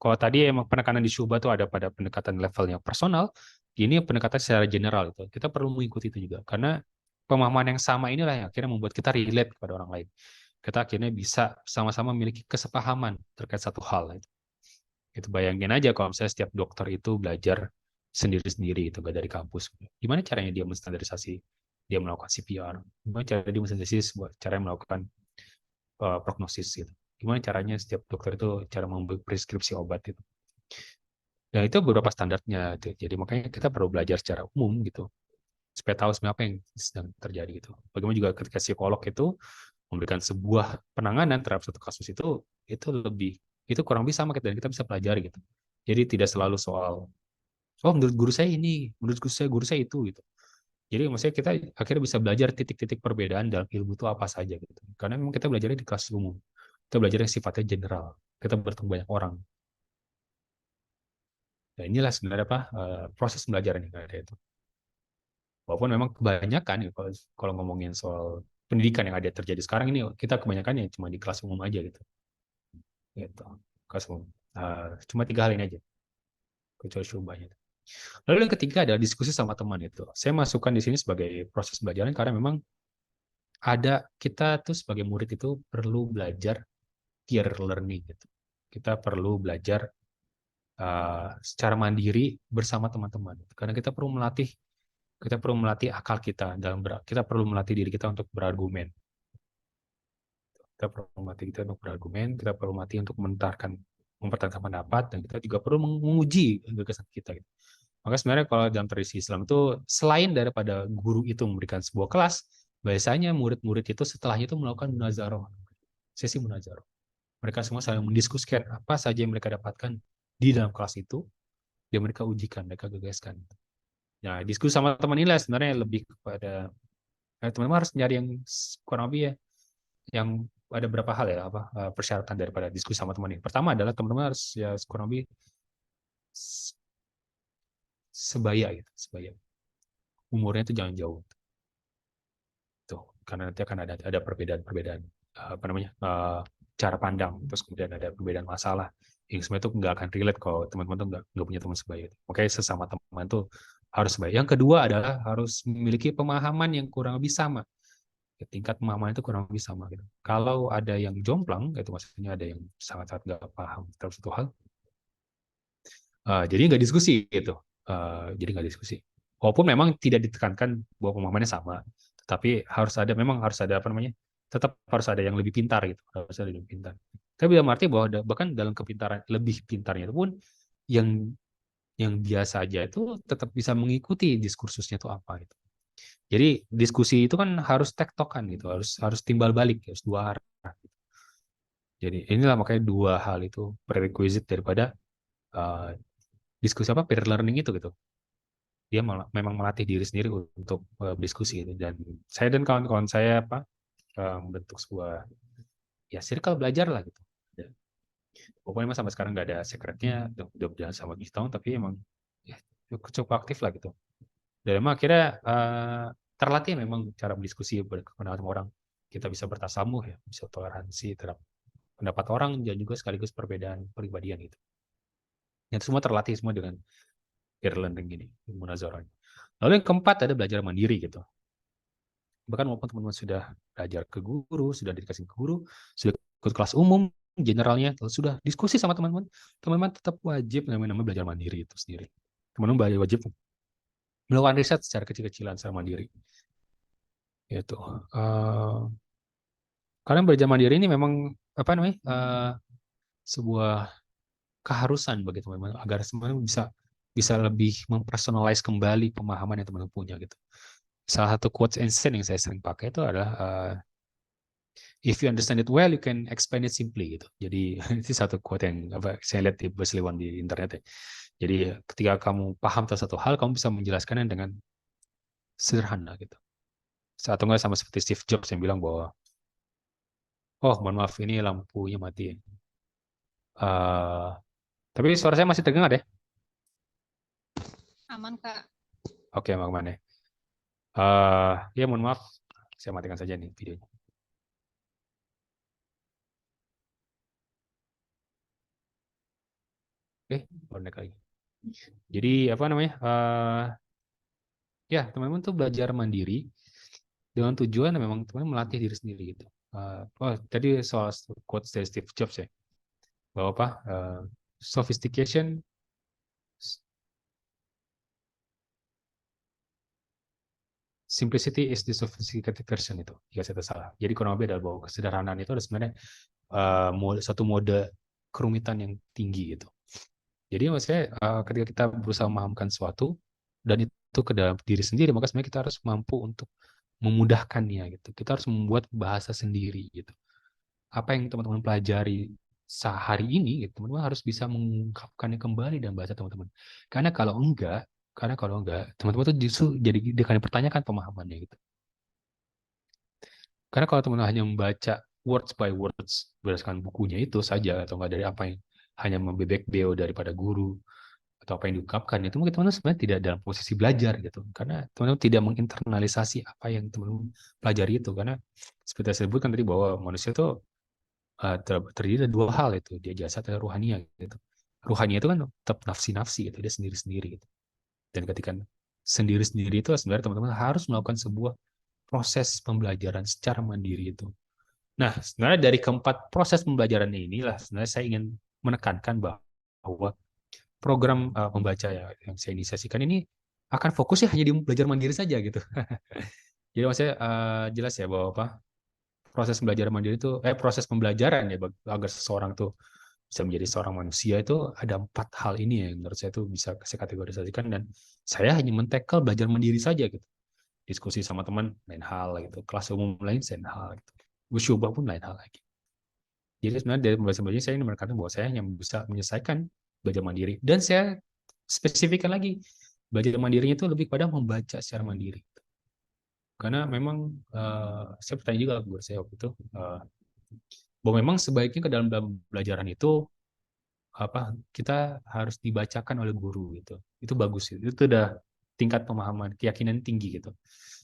Speaker 1: kalau tadi emang penekanan di Syubha itu ada pada pendekatan level yang personal, ini pendekatan secara general itu. Kita perlu mengikuti itu juga karena pemahaman yang sama inilah yang akhirnya membuat kita relate kepada orang lain. Kita akhirnya bisa sama-sama memiliki kesepahaman terkait satu hal itu. Itu bayangin aja kalau misalnya setiap dokter itu belajar sendiri-sendiri itu gak dari kampus. Gimana caranya dia menstandarisasi dia melakukan CPR? Gimana caranya dia menstandarisasi cara melakukan prognosis gitu? Gimana caranya setiap dokter itu cara membuat preskripsi obat itu? Dan itu beberapa standarnya. Jadi makanya kita perlu belajar secara umum gitu supaya tahu sebenarnya apa yang sedang terjadi gitu. Bagaimana juga ketika psikolog itu memberikan sebuah penanganan terhadap satu kasus itu kurang lebih sama dan kita bisa pelajari gitu. Jadi tidak selalu soal menurut guru saya ini, menurut guru saya itu gitu. Jadi maksudnya kita akhirnya bisa belajar titik-titik perbedaan dalam ilmu itu apa saja gitu. Karena memang kita belajarnya di kelas umum. Kita belajar yang sifatnya general. Kita bertemu banyak orang. Nah inilah sebenarnya proses belajar yang ada itu. Walaupun memang kebanyakan ya, kalau ngomongin soal pendidikan yang ada terjadi sekarang ini kita kebanyakan ya cuma di kelas umum aja gitu. Gitu. Kelas umum. Cuma 3 hal ini aja. Kecuali syubahnya. Lalu yang ketiga adalah diskusi sama teman itu. Saya masukkan di sini sebagai proses belajaran karena memang kita tuh sebagai murid itu perlu belajar peer learning gitu. Kita perlu belajar secara mandiri bersama teman-teman. Karena kita perlu melatih akal kita kita perlu melatih diri kita untuk berargumen. Kita perlu melatih kita untuk berargumen, kita perlu melatih untuk mempertahankan pendapat, dan kita juga perlu menguji gagasan kita. Gitu. Maka sebenarnya kalau dalam tradisi Islam itu selain daripada guru itu memberikan sebuah kelas, biasanya murid-murid itu setelahnya itu melakukan munazarah, sesi munazarah. Mereka semua saling mendiskusikan apa saja yang mereka dapatkan di dalam kelas itu, dan mereka ujikan, mereka gagaskan. Nah, diskusi sama teman ini lah sebenarnya lebih kepada teman-teman harus nyari yang kurang lebih ya, yang ada beberapa hal ya persyaratan daripada diskusi sama teman ini. Pertama adalah teman-teman harus ya kurang lebih sebaya gitu, sebaya. Umurnya itu jangan jauh. Tuh, karena nanti akan ada perbedaan-perbedaan cara pandang, terus kemudian ada perbedaan masalah yang sebenarnya itu nggak akan relate kalau teman-teman tuh nggak punya teman sebaya. Makanya sesama teman tuh harus sebaya. Yang kedua adalah harus memiliki pemahaman yang kurang lebih sama. Tingkat pemahaman itu kurang lebih sama gitu. Kalau ada yang jomplang, itu maksudnya ada yang sangat-sangat nggak paham terhadap satu hal, jadi nggak diskusi gitu. Jadi nggak diskusi. Walaupun memang tidak ditekankan bahwa pemahamannya sama, tetapi memang harus ada tetap harus ada yang lebih pintar gitu, harus ada yang lebih pintar. Tapi dalam arti bahwa bahkan dalam kepintaran lebih pintarnya itu pun yang biasa aja itu tetap bisa mengikuti diskursusnya itu apa gitu. Jadi diskusi itu kan harus tektokan gitu, harus timbal balik, harus dua arah. Jadi inilah makanya dua hal itu prerequisite daripada diskusi peer learning itu gitu. Dia memang melatih diri sendiri untuk berdiskusi gitu. Dan saya dan kawan-kawan saya membentuk sebuah ya circle belajar lah gitu. Pokoknya sampai sekarang nggak ada secretnya, udah berjalan sama 7 tahun, tapi emang ya, cukup aktif lah gitu. Dan emang akhirnya terlatih memang cara berdiskusi berkenaan sama orang. Kita bisa bertasamuh ya, bisa toleransi terhadap pendapat orang dan juga sekaligus perbedaan pribadian gitu. Itu semua terlatih semua dengan peer learning ini, munazarah. Lalu yang keempat ada belajar mandiri gitu. Bahkan walaupun teman-teman sudah belajar ke guru, sudah dikasih ke guru, sudah ikut kelas umum, generalnya, sudah diskusi sama teman-teman, teman-teman tetap wajib namanya belajar mandiri itu sendiri. Teman-teman wajib melakukan riset secara kecil-kecilan secara mandiri. Itu. Karena belajar mandiri ini memang sebuah keharusan bagi teman-teman agar teman-teman bisa lebih mempersonalize kembali pemahaman yang teman-teman punya gitu. Salah satu quotes Einstein yang saya sering pakai itu adalah if you understand it well, you can explain it simply gitu. Jadi itu satu quote yang saya lihat di Baseliwan di internet ya. Jadi ketika kamu paham tentang satu hal, kamu bisa menjelaskannya dengan sederhana gitu. Atau enggak sama seperti Steve Jobs yang bilang bahwa oh mohon maaf ini lampunya mati. Tapi suara saya masih terdengar ya?
Speaker 4: Aman, Kak.
Speaker 1: Oke, aman ya. Ya mohon maaf, saya matikan saja nih videonya. Oke, baru naik lagi. Jadi ya teman-teman tuh belajar mandiri dengan tujuan memang teman-teman melatih diri sendiri gitu. Tadi soal quotes dari Steve Jobs ya, bahwa sophistication simplicity is the sophisticated version itu, jika saya tidak salah. Jadi kurang lebih adalah bahwa kesederhanaan itu ada sebenarnya satu mode kerumitan yang tinggi gitu. Jadi maksudnya ketika kita berusaha memahamkan sesuatu dan itu ke dalam diri sendiri, maka sebenarnya kita harus mampu untuk memudahkannya gitu. Kita harus membuat bahasa sendiri gitu. Apa yang teman-teman pelajari sehari ini, gitu, teman-teman harus bisa mengungkapkannya kembali dalam bahasa teman-teman. Karena kalau enggak, teman-teman tuh justru jadi akan dipertanyakan pemahamannya gitu. Karena kalau teman-teman hanya membaca words by words berdasarkan bukunya itu saja, atau enggak dari apa yang hanya membebek beo daripada guru atau apa yang diungkapkan, itu mungkin teman-teman sebenarnya tidak dalam posisi belajar gitu. Karena teman-teman tidak menginternalisasi apa yang teman-teman pelajari itu. Karena seperti saya sebutkan tadi bahwa manusia itu terdiri dari dua hal itu, dia jasad dan ruhania gitu. Ruhania itu kan tetap nafsi-nafsi gitu, dia sendiri-sendiri gitu. Dan ketika sendiri-sendiri itu sebenarnya teman-teman harus melakukan sebuah proses pembelajaran secara mandiri itu. Nah, sebenarnya dari keempat proses pembelajaran inilah sebenarnya saya ingin menekankan bahwa program membaca ya yang saya inisiasikan ini akan fokusnya hanya di belajar mandiri saja gitu. Jadi maksudnya jelas ya bahwa proses belajar mandiri itu proses pembelajaran ya agar seseorang tuh bisa menjadi seorang manusia itu ada 4 hal ini ya menurut saya itu bisa saya kategorisasikan, dan saya hanya men-tackle belajar mandiri saja gitu. Diskusi sama teman lain hal gitu, kelas umum lain hal gitu. Usyubah pun lain hal lagi. Jadi sebenarnya dari pembahasan belajar saya ini menekankan bahwa saya hanya bisa menyelesaikan belajar mandiri, dan saya spesifikkan lagi belajar mandirinya itu lebih pada membaca secara mandiri. Karena memang saya bertanya juga ke guru saya waktu itu bahwa memang sebaiknya ke dalam pembelajaran itu kita harus dibacakan oleh guru gitu. Itu bagus itu udah tingkat pemahaman, keyakinan tinggi gitu.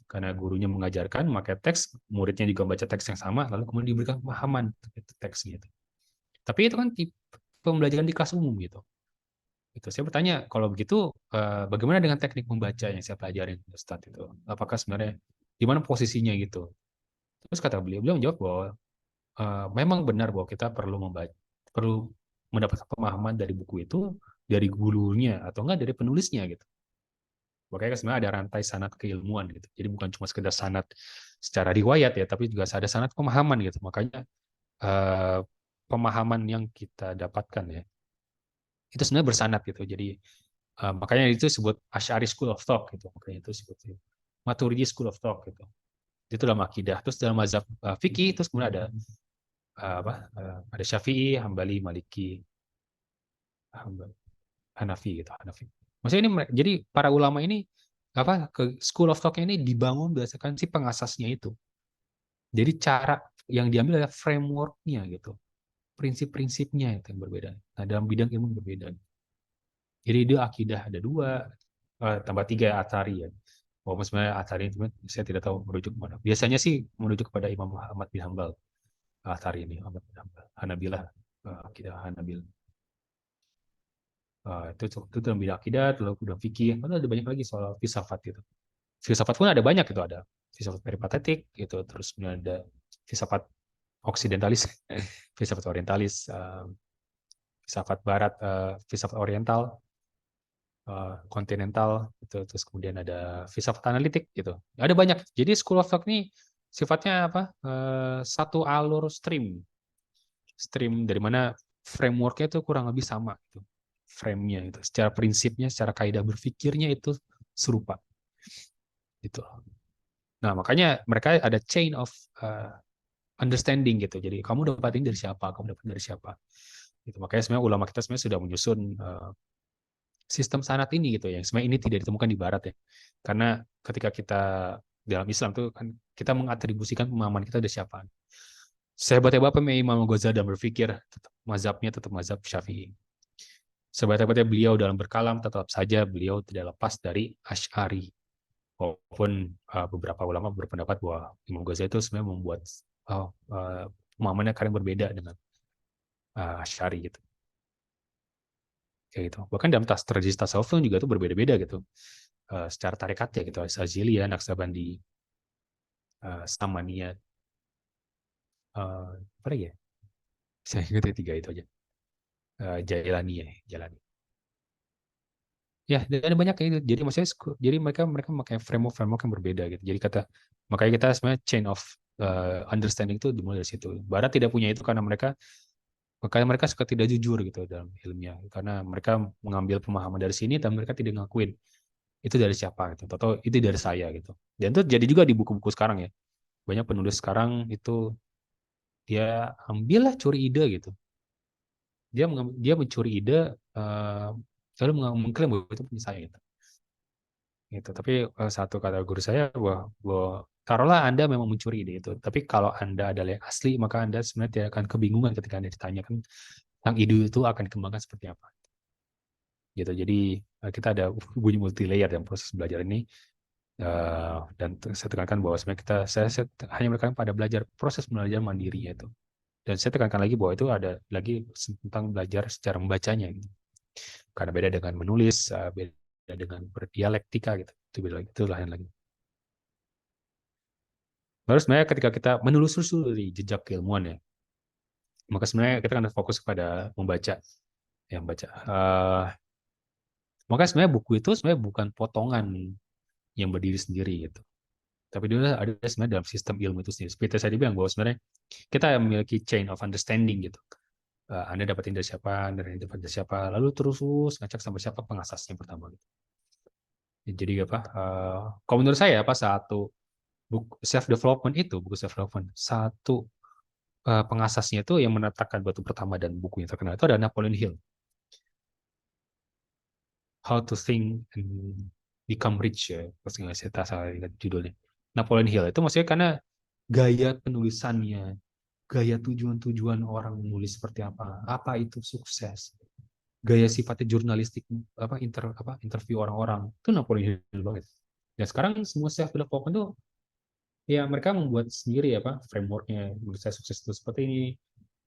Speaker 1: Karena gurunya mengajarkan memakai teks, muridnya juga membaca teks yang sama, lalu kemudian diberikan pemahaman teks gitu. Tapi itu kan pembelajaran di kelas umum gitu. Itu saya bertanya, kalau begitu bagaimana dengan teknik membaca yang saya pelajari Ustadz itu? Apakah sebenarnya di mana posisinya gitu? Terus kata beliau menjawab bahwa memang benar bahwa kita perlu mendapatkan pemahaman dari buku itu dari gurunya atau enggak dari penulisnya gitu. Makanya sebenarnya ada rantai sanad keilmuan gitu. Jadi bukan cuma sekedar sanad secara riwayat ya, tapi juga ada sanad pemahaman gitu. Makanya pemahaman yang kita dapatkan ya itu sebenarnya bersanad gitu. Jadi makanya itu disebut Asy'ari School of Thought gitu. Makanya itu disebut Maturidi School of Thought gitu. Itu dalam akidah. Terus dalam mazhab fikih terus kemudian ada ada Syafi'i, Hambali, Maliki, Hanafi gitu, Hanafi. Maksudnya ini jadi para ulama ini ke School of Thought ini dibangun berdasarkan si pengasasnya itu. Jadi cara yang diambil adalah framework-nya gitu. Prinsip-prinsipnya itu yang berbeda. Nah, dalam bidang ilmu berbeda. Jadi dia akidah ada 2, tambah 3 Athari ya. Walaupun sebenarnya Athari itu saya tidak tahu merujuk mana. Biasanya sih merujuk kepada Imam Ahmad bin Hambal. Athari ini Ahmad bin Hambal. Hanabilah, akidah Hanabil. Itu dalam bidang akidah, dalam bidang fikih, ada banyak lagi soal filsafat gitu. Filsafat pun ada banyak gitu, ada filsafat peripatetik gitu, terus kemudian ada filsafat oksidentalis, filsafat orientalis, filsafat barat, filsafat oriental, kontinental gitu, terus kemudian ada filsafat analitik gitu. Ada banyak. Jadi School of Thought ini sifatnya satu alur stream dari mana frameworknya itu kurang lebih sama gitu. Frame-nya itu, secara prinsipnya, secara kaidah berpikirnya itu serupa. Gitu. Nah, makanya mereka ada chain of understanding gitu. Jadi kamu dapat ini dari siapa, kamu dapat dari siapa. Gitu. Makanya sebenarnya ulama kita sebenarnya sudah menyusun sistem sanad ini gitu ya. Sebenarnya ini tidak ditemukan di barat ya. Karena ketika kita dalam Islam tuh kan kita mengatribusikan pemahaman kita dari siapa. Sehebat-hebat Imam Ghazali dalam berpikir, mazhabnya tetap mazhab Syafi'i. Sehebat-hebatnya beliau dalam berkalam, tetap saja beliau tidak lepas dari Asy'ari. Walaupun beberapa ulama berpendapat bahwa Imam Ghazali itu sebenarnya membuat pemahamannya kadang berbeda dengan Asy'ari gitu. Kayak gitu. Bahkan dalam tradisi tasawuf juga itu berbeda-beda gitu. Secara tarikatnya gitu. Sazili, Naqsabandi, Samaniyat, apa lagi ya? Saya ingat 3 itu aja. Jailani. Ya, dan ada banyak kayak gitu. Jadi maksudnya jadi mereka memakai framework yang berbeda gitu. Jadi makanya kita sebenarnya chain of understanding itu dimulai dari situ. Barat tidak punya itu karena mereka suka tidak jujur gitu dalam ilmiah. Karena mereka mengambil pemahaman dari sini dan mereka tidak ngakuin itu dari siapa gitu. Atau itu dari saya gitu. Dan itu jadi juga di buku-buku sekarang ya. Banyak penulis sekarang itu dia ambillah curi ide gitu. Dia mencuri ide lalu mengklaim bahwa itu punya saya gitu. Gitu. Tapi satu kata guru saya bahwa taruhlah Anda memang mencuri ide itu, tapi kalau Anda adalah yang asli, maka Anda sebenarnya tidak akan kebingungan ketika Anda ditanyakan tentang ide itu akan dikembangkan seperti apa. Gitu. Jadi kita ada bunyi multi layer dalam proses belajar ini, dan saya tekankan bahwa sebenarnya saya hanya menekankan pada proses belajar mandirinya itu. Dan saya tekankan lagi bahwa itu ada lagi tentang belajar secara membacanya. Gitu. Karena beda dengan menulis, beda dengan berdialektika gitu. Itu beda lagi, itu lain lagi. Lalu sebenarnya ketika kita menelusuri jejak keilmuan ya, maka sebenarnya kita akan fokus kepada membaca, ya membaca. Maka sebenarnya buku itu sebenarnya bukan potongan yang berdiri sendiri gitu. Tapi dia ada sebenarnya dalam sistem ilmu itu sendiri. Seperti saya bilang bahwa sebenarnya kita memiliki chain of understanding gitu. Anda dapatin dari siapa, Anda dapat dari siapa, lalu terus ngacak sampai siapa pengasasnya pertama. Gitu. Jadi apa? Kalau menurut saya apa satu buku self development itu buku self development satu pengasasnya itu yang menetapkan batu pertama dan buku yang terkenal itu adalah Napoleon Hill. How to Think and Become Rich ya, pasti nggak saya salah ingat judulnya. Napoleon Hill itu maksudnya karena gaya penulisannya, gaya tujuan-tujuan orang menulis seperti apa itu sukses, gaya sifatnya jurnalistik, interview orang-orang itu Napoleon Hill banget. Dan sekarang semua self development tuh ya mereka membuat sendiri frameworknya, menurut saya sukses itu seperti ini,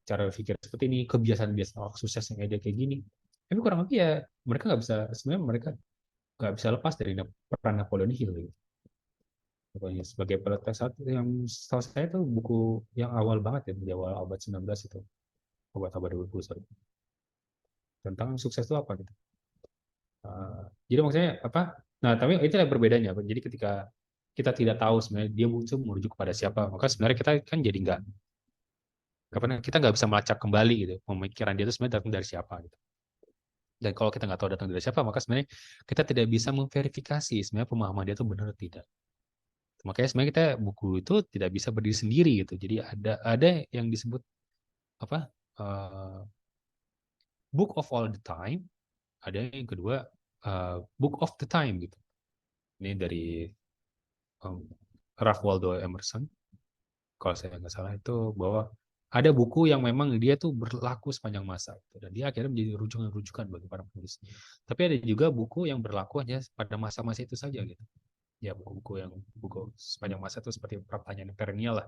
Speaker 1: cara berpikir seperti ini, kebiasaan-kebiasaan orang sukses yang ada kayak gini. Tapi kurang lebih ya mereka nggak bisa, sebenarnya mereka nggak bisa lepas dari peran Napoleon Hill gitu. Pokoknya sebagai peletas satu yang setahu saya itu buku yang awal banget ya di awal abad 19 itu, abad 20 tentang sukses itu apa gitu. Jadi maksudnya apa? Nah, tapi itu yang perbedaannya. Jadi ketika kita tidak tahu sebenarnya dia butuh merujuk kepada siapa, maka sebenarnya kita kan jadi kita nggak bisa melacak kembali gitu pemikiran dia itu sebenarnya datang dari siapa gitu. Dan kalau kita nggak tahu datang dari siapa, maka sebenarnya kita tidak bisa memverifikasi sebenarnya pemahaman dia itu benar atau tidak. Makanya sebenarnya kita buku itu tidak bisa berdiri sendiri gitu. Jadi ada yang disebut apa book of all the time, ada yang kedua book of the time gitu. Ini dari Ralph Waldo Emerson, kalau saya nggak salah itu bahwa ada buku yang memang dia tuh berlaku sepanjang masa gitu. Dan dia akhirnya menjadi rujukan-rujukan bagi para penulis. Tapi ada juga buku yang berlaku hanya pada masa-masa itu saja gitu. Ya buku-buku yang buku sepanjang masa itu seperti pertanyaan perennial lah.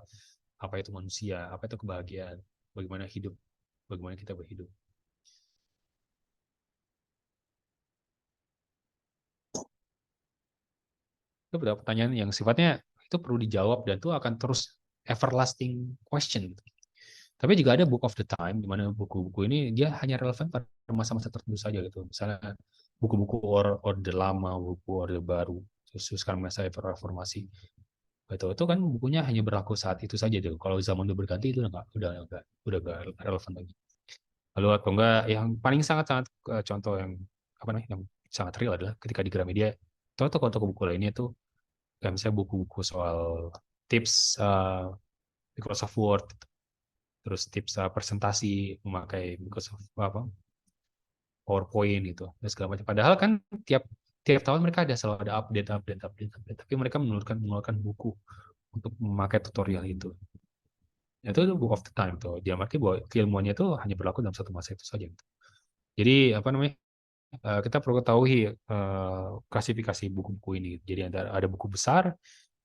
Speaker 1: Apa itu manusia, apa itu kebahagiaan, bagaimana hidup, bagaimana kita berhidup. Itu beberapa pertanyaan yang sifatnya itu perlu dijawab dan itu akan terus everlasting question. Tapi juga ada book of the time, di mana buku-buku ini dia hanya relevan pada masa-masa tertentu saja gitu. Misalnya buku-buku orde lama, buku orde baru, sekarang masa reformasi. Itu kan bukunya hanya berlaku saat itu saja tuh. Kalau zaman udah berganti itu udah nggak relevan lagi. Lalu atau enggak yang paling sangat-sangat contoh yang apa namanya yang sangat real adalah ketika di Gramedia toko-toko buku lainnya tuh kayak misalnya buku-buku soal tips Microsoft Word, terus tips presentasi memakai Microsoft PowerPoint gitu dan segala macam. Padahal kan tiap tiap tahun mereka selalu ada update. Tapi mereka mengeluarkan buku untuk memakai tutorial itu. Itu book of the time tuh. Dia arti bahwa keilmuannya itu hanya berlaku dalam satu masa itu saja. Gitu. Jadi apa namanya? Kita perlu ketahui klasifikasi buku-buku ini. Jadi ada buku besar,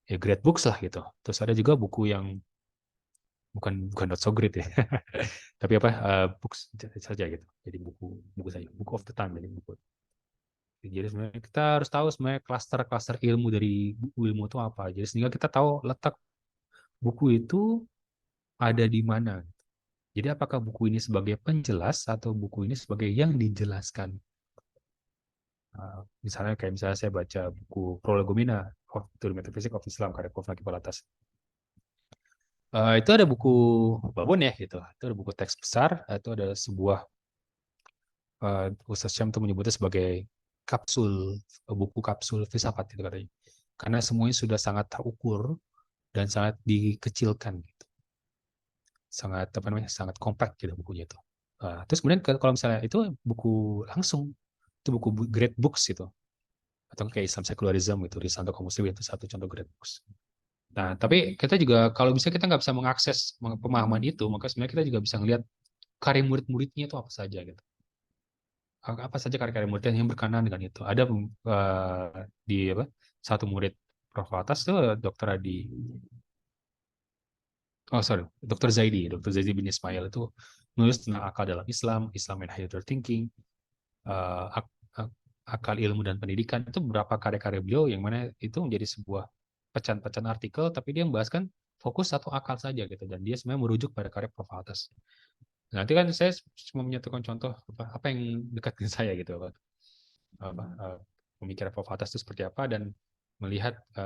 Speaker 1: ya great books lah gitu. Terus ada juga buku yang bukan not so great ya, tapi books saja gitu. Jadi buku saja, book of the time jadi buku. Jadi sebenarnya kita harus tahu sebenarnya klaster-klaster ilmu dari buku ilmu itu apa. Jadi sehingga kita tahu letak buku itu ada di mana. Jadi apakah buku ini sebagai penjelas atau buku ini sebagai yang dijelaskan? Misalnya saya baca buku Prolegomena of the Metaphysics of Islam karya Prof. Naqi Palatas. Itu ada buku babon ya gitu. Itu ada buku teks besar. Itu ada sebuah Ustaz Syam itu menyebutnya sebagai buku kapsul filsafat itu katanya. Karena semuanya sudah sangat terukur dan sangat dikecilkan gitu. Sangat kompak gitu bukunya itu. Terus kemudian kalau misalnya itu buku langsung, itu buku great books gitu. Atau kayak Islam Secularism gitu, Risalah kaum muslim itu satu contoh great books. Nah, tapi kita juga kalau bisa kita nggak bisa mengakses pemahaman itu, maka sebenarnya kita juga bisa ngelihat karya murid-muridnya itu apa saja gitu. Apa saja karya-karya muridnya yang berkenaan dengan itu. Ada di satu murid Prof. Atas itu Dr. Adi, Dr. Zaidi bin Ismail itu nulis tentang akal dalam Islam, Islam and Higher Thinking, akal ilmu dan pendidikan. Itu beberapa karya-karya beliau yang mana itu menjadi sebuah pecahan-pecahan artikel, tapi dia membahaskan fokus atau akal saja gitu. Dan dia sebenarnya merujuk pada karya Prof. Atas. Nanti kan saya cuma menyatukan contoh apa yang dekat dengan saya gitu, Pak.
Speaker 4: pemikiran Prof. Hatas itu seperti apa, dan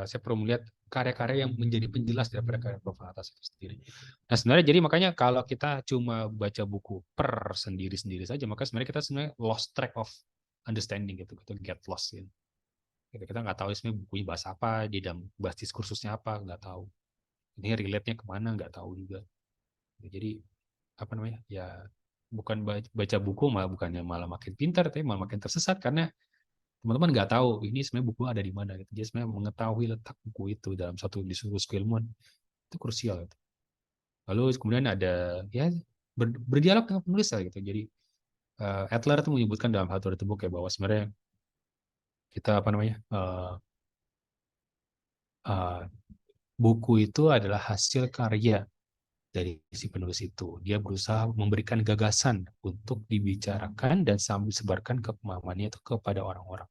Speaker 4: saya perlu melihat karya-karya yang menjadi penjelas daripada karya Prof. Hatas itu sendiri. Nah sebenarnya jadi makanya kalau kita cuma baca buku per sendiri-sendiri saja, maka sebenarnya kita lost track of understanding gitu, kita get lost gitu. Kita nggak tahu sebenarnya bukunya bahas apa, di dalam bahas diskursusnya apa, nggak tahu. Ini relate-nya kemana, nggak tahu juga. Jadi ya bukan baca buku malah makin pintar, tapi malah makin tersesat karena teman-teman nggak tahu ini sebenarnya buku ada di mana gitu. Jadi sebenarnya mengetahui letak buku itu dalam satu diskursus keilmuan itu krusial gitu. Lalu kemudian ada ya berdialog dengan penulis lah gitu. Jadi Adler itu menyebutkan dalam How to Read a Book ya bahwa sebenarnya kita buku itu adalah hasil karya dari si penulis itu. Dia berusaha memberikan gagasan untuk dibicarakan dan sambil sebarkan ke pemahamannya itu kepada orang-orang.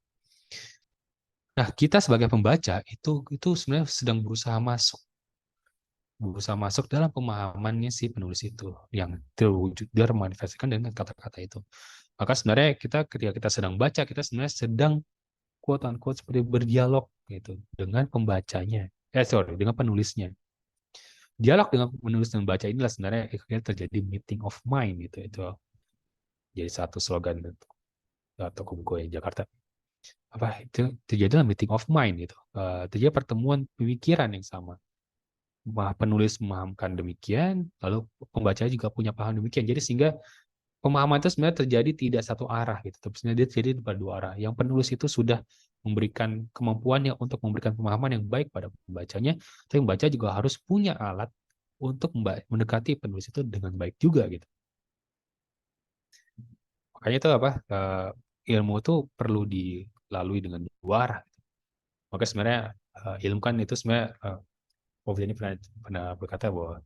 Speaker 4: Nah, kita sebagai pembaca itu sebenarnya sedang berusaha masuk dalam pemahamannya si penulis itu yang termanifestasikan dengan kata-kata itu. Maka sebenarnya ketika kita sedang baca, kita sebenarnya sedang quote unquote seperti berdialog gitu dengan pembacanya. Dengan penulisnya. Dialog dengan penulis dan membaca inilah sebenarnya terjadi meeting of mind gitu. Itu jadi satu slogan toko buku yang Jakarta. Itu terjadi meeting of mind gitu. Terjadi pertemuan pemikiran yang sama. Penulis memahamkan demikian, lalu pembaca juga punya paham demikian. Jadi sehingga pemahaman itu sebenarnya terjadi tidak satu arah gitu, tapi sebenarnya dia terjadi pada dua arah. Yang penulis itu sudah memberikan kemampuannya untuk memberikan pemahaman yang baik pada pembacanya, tapi pembaca juga harus punya alat untuk mendekati penulis itu dengan baik juga gitu. Makanya itu ilmu itu perlu dilalui dengan dua arah. Maka sebenarnya ilmu kan itu sebenarnya Prof. Denny pernah berkata bahwa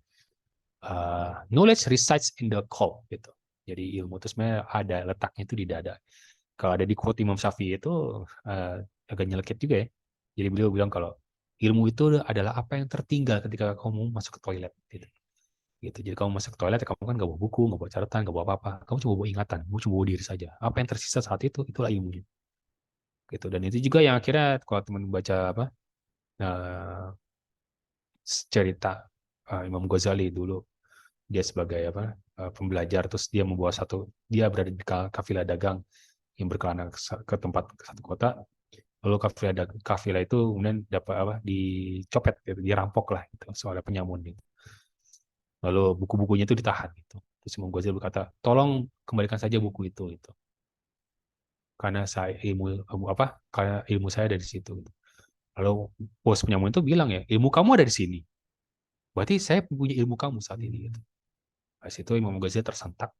Speaker 4: knowledge resides in the qalb gitu. Jadi ilmu itu sebenarnya ada letaknya itu di dada. Kalau ada di quote Imam Syafi'i itu agak nyelekit juga ya. Jadi beliau bilang kalau ilmu itu adalah apa yang tertinggal ketika kamu masuk ke toilet gitu. Jadi kamu masuk ke toilet, kamu kan nggak bawa buku, nggak bawa catatan, nggak bawa apa-apa. Kamu cuma bawa ingatan, kamu cuma bawa diri saja. Apa yang tersisa saat itu, itulah ilmunya. Gitu. Dan itu juga yang akhirnya kalau teman baca cerita Imam Ghazali dulu, dia sebagai pembelajar, terus dia dia berada di kafilah dagang yang berkelana ke satu kota, lalu kafilah itu kemudian dicopet, gitu, dirampok lah gitu, soalnya penyamun gitu. Lalu buku-bukunya itu ditahan gitu. Terus Imam Ghazali berkata, tolong kembalikan saja buku itu gitu. Karena karena ilmu saya ada di situ gitu. Lalu bos penyamun itu bilang ya, ilmu kamu ada di sini. Berarti saya punya ilmu kamu saat ini gitu. Pas itu Imam Ghazali tersentak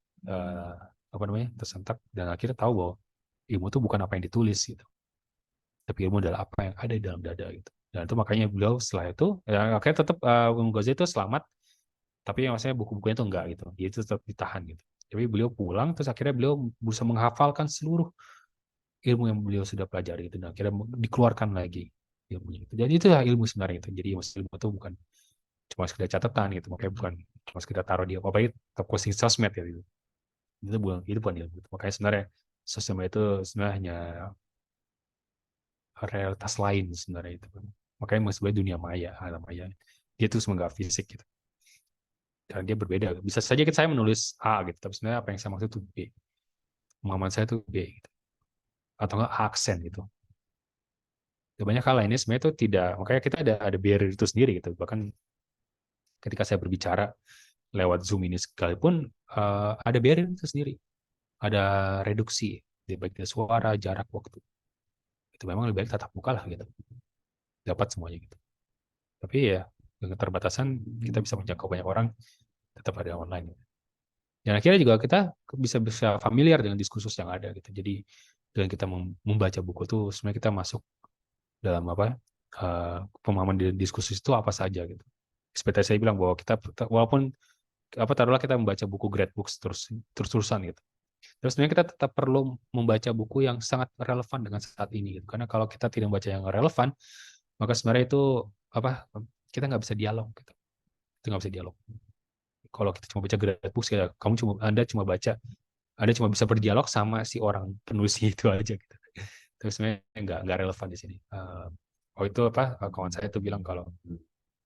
Speaker 4: tersentak dan akhirnya tahu bahwa ilmu itu bukan apa yang ditulis gitu. Tapi ilmu adalah apa yang ada di dalam dada gitu. Dan itu makanya beliau setelah itu ya akhirnya tetap Imam Ghazali itu selamat, tapi yang maksudnya buku-bukunya itu enggak gitu. Dia itu tetap ditahan gitu. Tapi beliau pulang terus akhirnya beliau berusaha menghafalkan seluruh ilmu yang beliau sudah pelajari itu dan akhirnya dikeluarkan lagi ilmunya itu. Jadi itu ya ilmu sebenarnya itu. Jadi ilmu itu bukan cuma sekedar catatan gitu, makanya bukan cuma sekedar taruh di apa itu posting sosmed ya gitu. Itu bukan ilmu. Makanya sebenarnya sosmed itu sebenarnya hanya realitas lain sebenarnya itu. Makanya sebenarnya dunia maya, alam maya. Dia itu sebenarnya fisik gitu. Dan dia berbeda. Bisa saja saya menulis A gitu, tapi sebenarnya apa yang saya maksud itu B. Pemahaman saya itu B gitu. Atau enggak aksen gitu. Banyak hal lainnya sebenarnya itu tidak, makanya kita ada barrier itu sendiri gitu. Bahkan ketika saya berbicara lewat Zoom ini sekalipun ada barrier itu sendiri. Ada reduksi, baik dari suara, jarak, waktu. Itu memang lebih baik tatap muka lah gitu. Dapat semuanya gitu. Tapi ya dengan keterbatasan kita bisa menjangkau banyak orang, tetap ada online. Dan akhirnya juga kita bisa familiar dengan diskursus yang ada gitu. Jadi dengan kita membaca buku itu sebenarnya kita masuk dalam pemahaman diskursus itu apa saja gitu. Seperti saya bilang bahwa kita walaupun taruhlah kita membaca buku great books terus-terusan gitu. Terus sebenarnya kita tetap perlu membaca buku yang sangat relevan dengan saat ini gitu. Karena kalau kita tidak membaca yang relevan, maka sebenarnya itu kita nggak bisa dialog gitu. Itu nggak bisa dialog. Kalau kita cuma baca great books ya Anda cuma bisa berdialog sama si orang penulisnya itu aja gitu. Terus sebenarnya nggak relevan di sini. Oh itu apa? Kawan saya itu bilang kalau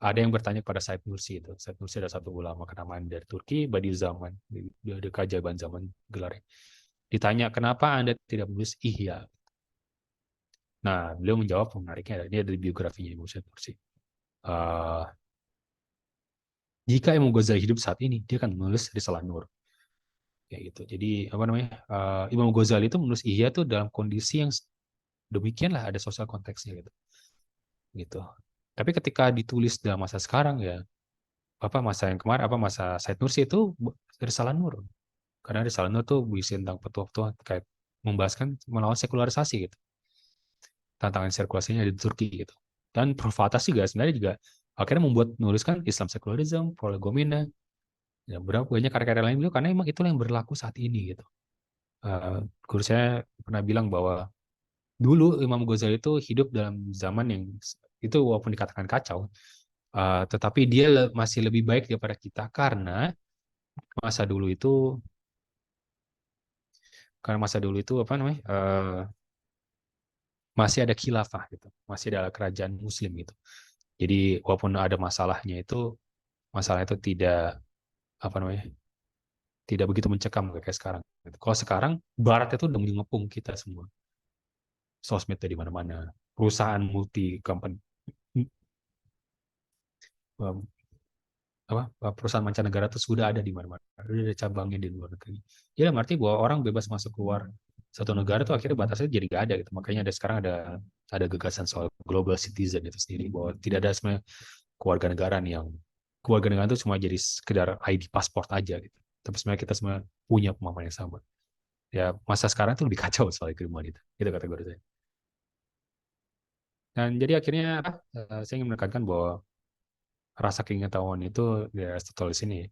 Speaker 4: ada yang bertanya pada Said Nursi itu. Said Nursi ada satu ulama kenamaan dari Turki, Badiüzzaman, di keajaiban zaman gelarnya. Ditanya kenapa Anda tidak menulis Ihya? Nah, beliau menjawab menariknya. Ini ada di biografinya Imam Said Nursi. Uh, jika Imam Ghazali hidup saat ini, dia akan menulis Risalah Nur. Kayak gitu. Jadi apa namanya? Imam Ghazali itu menulis Ihya tuh dalam kondisi yang demikian lah, ada sosial konteksnya gitu. Gitu. Tapi ketika ditulis dalam masa sekarang ya, apa masa yang kemarin, apa masa Said Nursi itu Risalah Nur. Karena Risalah Nur tuh berisi tentang petuah-petuah terkait membahaskan melawan sekularisasi gitu. Tantangan sirkulasinya di Turki gitu. Dan Prof. Atas juga sebenarnya juga akhirnya membuat menuliskan Islam Secularism, Prolegomena, ya berapa banyak karya-karya lain beliau karena emang itulah yang berlaku saat ini gitu. Guru saya pernah bilang bahwa dulu Imam Ghazali itu hidup dalam zaman yang itu walaupun dikatakan kacau, tetapi dia masih lebih baik daripada kita masa dulu itu apa namanya masih ada khilafah gitu, masih ada kerajaan Muslim gitu. Jadi walaupun ada masalah itu tidak apa namanya tidak begitu mencekam kayak sekarang. Kalau sekarang Barat itu udah mengepung kita semua, sosmed di mana-mana, perusahaan multi company, perusahaan mancanegara itu sudah ada di mana-mana, sudah ada cabangnya di luar negeri. Jadi arti bahwa orang bebas masuk keluar satu negara itu akhirnya batasnya jadi nggak ada gitu. Makanya sekarang ada gagasan soal global citizen itu sendiri, bahwa tidak ada sebenarnya keluarga negaraan itu cuma jadi sekedar ID pasport aja gitu. Tapi sebenarnya kita semua punya pemahaman yang sama. Ya masa sekarang itu lebih kacau soal keilmuan itu. Itu kategori saya. Dan jadi akhirnya saya ingin menekankan bahwa rasa keingintahuan itu di Aristoteles ini,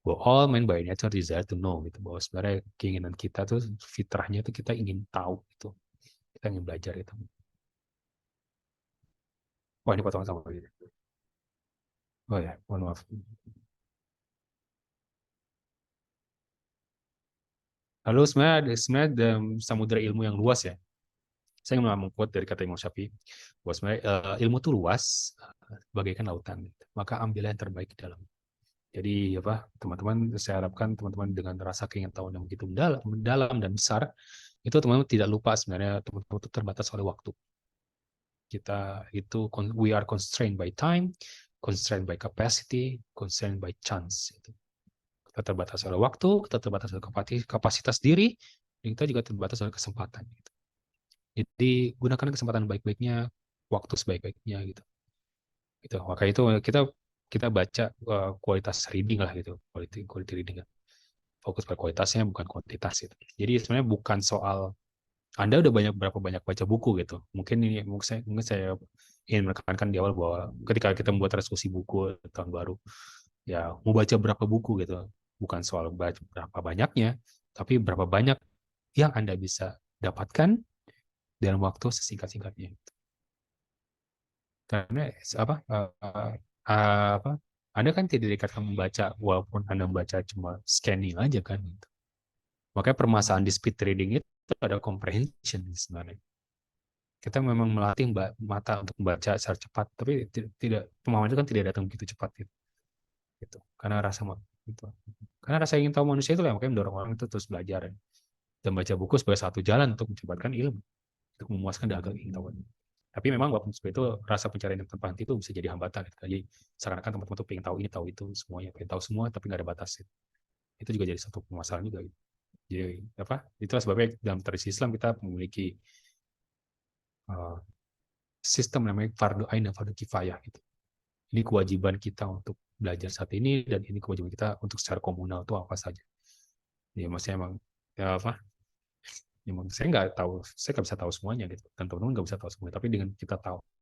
Speaker 4: bahwa all men by nature desire to know gitu, bahwa sebenarnya keinginan kita tuh fitrahnya itu kita ingin tahu itu, kita ingin belajar itu. Wah ini potongan sama gitu. Oh ya, mohon maaf. Lalu sebenarnya dalam samudera ilmu yang luas ya, saya ingin mengquote dari kata Imam Syafi'i, bahwa sebenarnya ilmu itu luas, bagaikan lautan. Gitu. Maka ambillah yang terbaik di dalam. Jadi apa teman-teman, saya harapkan teman-teman dengan rasa keingintahuan yang begitu mendalam dan besar, itu teman-teman tidak lupa sebenarnya teman-teman itu terbatas oleh waktu. Kita itu we are constrained by time, constrained by capacity, constrained by chance. Gitu. Kita terbatas oleh waktu, kita terbatas oleh kapasitas diri, dan kita juga terbatas oleh kesempatan. Gitu. Jadi gunakan kesempatan baik-baiknya, waktu sebaik-baiknya gitu. Gitu. Maka itu kita baca kualitas reading lah gitu, quality reading. Fokus pada kualitasnya bukan kuantitas gitu. Jadi sebenarnya bukan soal Anda udah berapa banyak baca buku gitu. Mungkin saya ingin menekankan di awal bahwa ketika kita membuat resolusi buku tahun baru, ya mau baca berapa buku gitu. Bukan soal baca berapa banyaknya, tapi berapa banyak yang Anda bisa dapatkan dalam waktu sesingkat-singkatnya. Karena apa Anda kan tidak dikatakan membaca walaupun Anda membaca cuma scanning aja kan gitu. Makanya permasalahan di speed reading itu ada comprehension sebenarnya. Kita memang melatih mata untuk membaca secara cepat, tapi tidak pemahaman itu kan tidak datang begitu cepat gitu. Karena gitu. Karena rasa ingin tahu manusia itu lah makanya mendorong orang itu terus belajar dan baca buku sebagai satu jalan untuk menciptakan ilmu, untuk memuaskan dahaga keingintahuan. Tapi memang walaupun seperti itu rasa pencarian yang tanpa henti itu bisa jadi hambatan. Gitu. Jadi seakan-akan teman-teman tuh pengen tahu ini, tahu itu, semuanya pengen tahu semua, tapi nggak ada batas. Gitu. Itu juga jadi satu permasalahan juga. Gitu. Jadi apa? Itulah sebabnya dalam tradisi Islam kita memiliki sistem namanya fardu ain dan fardu kifayah. Gitu. Ini kewajiban kita untuk belajar saat ini dan ini kewajiban kita untuk secara komunal itu apa saja. Ya maksudnya emang ya apa? Memang saya nggak bisa tahu semuanya gitu, dan teman-teman nggak bisa tahu semuanya. Tapi dengan kita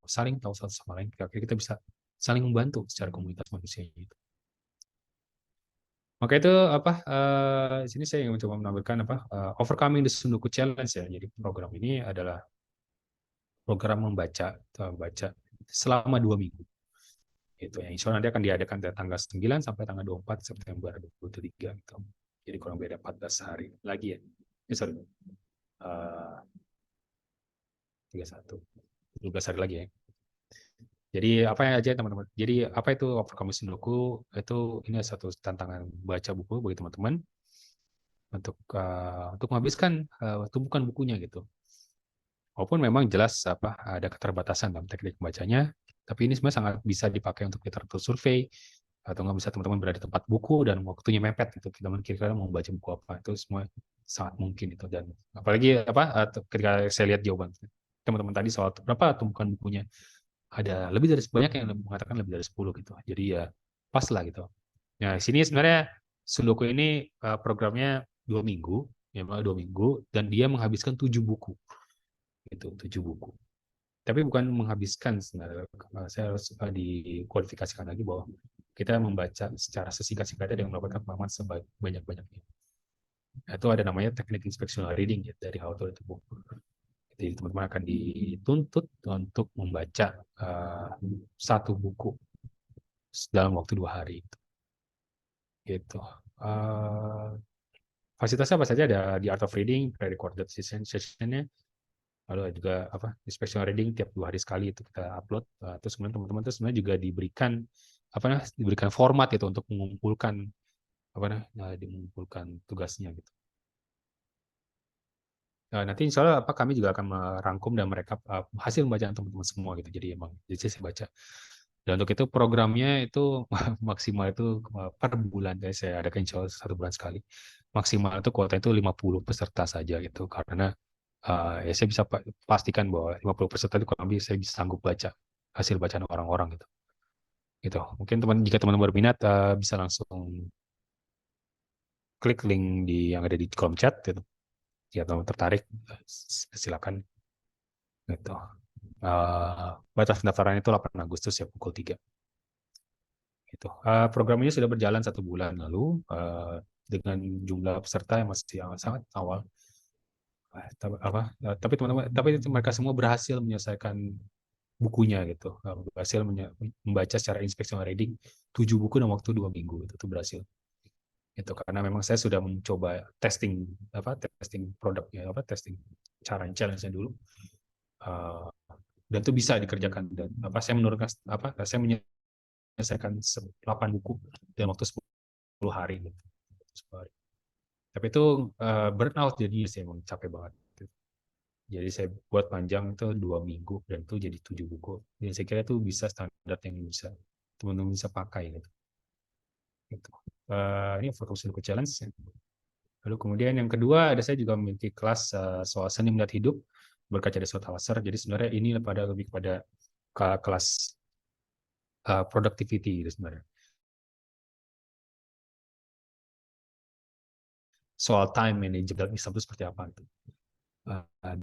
Speaker 4: saling tahu satu sama lain, kita bisa saling membantu secara komunitas manusia gitu. Maka itu apa? Di sini saya ingin mencoba menampilkan overcoming the Sundoku Challenge ya. Jadi program ini adalah program membaca selama 2 minggu. Itu yang insya Allah nanti akan diadakan dari tanggal 9 sampai tanggal 24 September 2023 gitu. Jadi kurang beda 14 hari lagi ya. Sorry. 31. 12 hari lagi ya. Jadi apa ya aja teman-teman. Jadi apa itu overcome Sudoku? Itu ini satu tantangan baca buku bagi teman-teman untuk menghabiskan tumpukan bukunya gitu. Walaupun memang jelas apa ada keterbatasan dalam teknik membacanya, tapi ini sebenarnya sangat bisa dipakai untuk literatur survei atau nggak bisa teman-teman berada di tempat buku dan waktunya mepet gitu. Teman kira-kira mau baca buku apa itu semua sangat mungkin itu dan apalagi apa ketika saya lihat jawaban teman-teman tadi soal berapa tumpukan bukunya ada lebih dari banyak yang mengatakan lebih dari 10 gitu. Jadi ya pas lah gitu. Nah, sini sebenarnya Sundoku ini programnya 2 minggu, ya 2 minggu dan dia menghabiskan 7 buku itu 7 buku. Tapi bukan menghabiskan sebenarnya. Saya harus dikualifikasikan lagi bahwa kita membaca secara sesingkat-singkatnya dengan melakukan pemahaman sebanyak-banyaknya. Itu ada namanya teknik inspectional reading ya, dari how to read a book. Jadi teman-teman akan dituntut untuk membaca satu buku dalam waktu 2 hari. Gitu. Fasilitasnya apa saja ada di Art of Reading, pre-recorded session-nya, lalu ada juga apa inspectional reading tiap 2 hari sekali itu kita upload. Terus kemudian teman-teman itu sebenarnya juga diberikan format itu untuk mengumpulkan mengumpulkan tugasnya gitu. Nanti insya Allah kami juga akan merangkum dan merekap hasil pembacaan teman-teman semua gitu. Jadi saya baca. Dan untuk itu programnya itu maksimal itu per bulan saya adakan insya Allah 1 bulan sekali. Maksimal itu kuota itu 50 peserta saja gitu. Karena ya saya bisa pastikan bahwa 50 peserta itu kurang lebih saya bisa sanggup baca hasil bacaan orang-orang gitu. Gitu. Mungkin jika teman-teman berminat bisa langsung klik link yang ada di kolom chat gitu. Jika teman tertarik silakan gitu. Batas pendaftaran itu 8 Agustus ya pukul 3. Gitu. Program ini sudah berjalan 1 bulan lalu dengan jumlah peserta yang masih sangat awal. Tapi teman-teman, mereka semua berhasil menyelesaikan bukunya gitu, berhasil membaca secara inspectional reading 7 buku dalam waktu 2 minggu itu berhasil. Itu karena memang saya sudah mencoba testing produknya, testing cara challenge-nya dulu. Dan itu bisa dikerjakan dan saya menurunkan saya menyelesaikan 8 buku dalam waktu 10 hari gitu. 10 hari. Tapi itu burnout jadi saya emang capek banget. Jadi saya buat panjang itu 2 minggu dan itu jadi 7 buku. Dan saya kira itu bisa standar yang bisa teman-teman bisa pakai gitu. Gitu. Ini fokus ke challenge. Lalu kemudian yang kedua ada saya juga memiliki kelas soal seni melihat hidup berkaca dari Scott Halaser. Jadi sebenarnya ini lebih kepada kelas productivity itu sebenarnya. Soal time management itu seperti apa itu.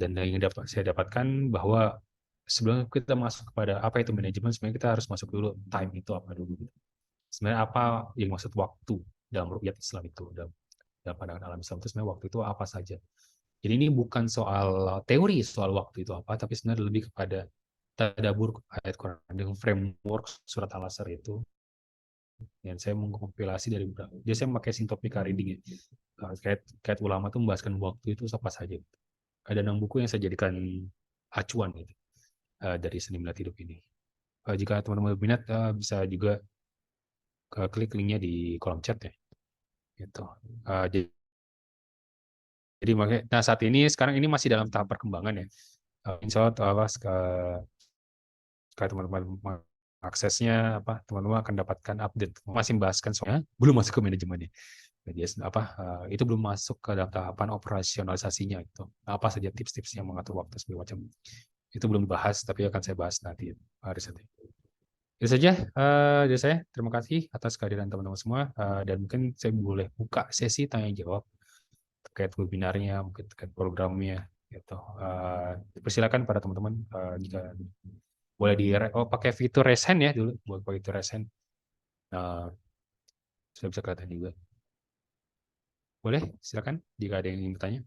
Speaker 4: Dan yang saya dapatkan bahwa sebelum kita masuk kepada apa itu manajemen, sebenarnya kita harus masuk dulu time itu apa dulu. Sebenarnya apa yang maksud waktu dalam ru'yat Islam itu, dalam pandangan alam Islam itu sebenarnya waktu itu apa saja. Jadi ini bukan soal teori soal waktu itu apa, tapi sebenarnya lebih kepada tadabbur ayat Quran dengan framework surat Al-Asr itu. Dan saya mengkompilasi dari beberapa. Jadi saya memakai sintopika reading ya. Kait ulama itu membahaskan waktu itu apa saja. Ada 6 buku yang saya jadikan acuan gitu, dari seni melihat hidup ini. Jika teman-teman berminat bisa juga klik linknya di kolom chat ya. Gitu. Jadi makanya, saat ini sekarang ini masih dalam tahap perkembangan ya. Insya Allah teman-teman aksesnya teman-teman akan dapatkan update. Masih membahaskan soalnya belum masuk ke manajemennya. Jadi itu belum masuk ke dalam tahapan operasionalisasinya itu. Apa saja tips-tips yang mengatur waktu segala macam. Itu belum dibahas, tapi akan saya bahas nanti hari Senin. Itu saja dari saya. Terima kasih atas kehadiran teman-teman semua. Dan mungkin saya boleh buka sesi tanya jawab terkait webinarnya, mungkin terkait programnya. Gitu. Persilakan para teman-teman jika boleh pakai fitur raise hand ya dulu, buat pakai fitur raise hand. Sudah bisa kelihatan juga. Boleh, silakan jika ada yang ingin bertanya.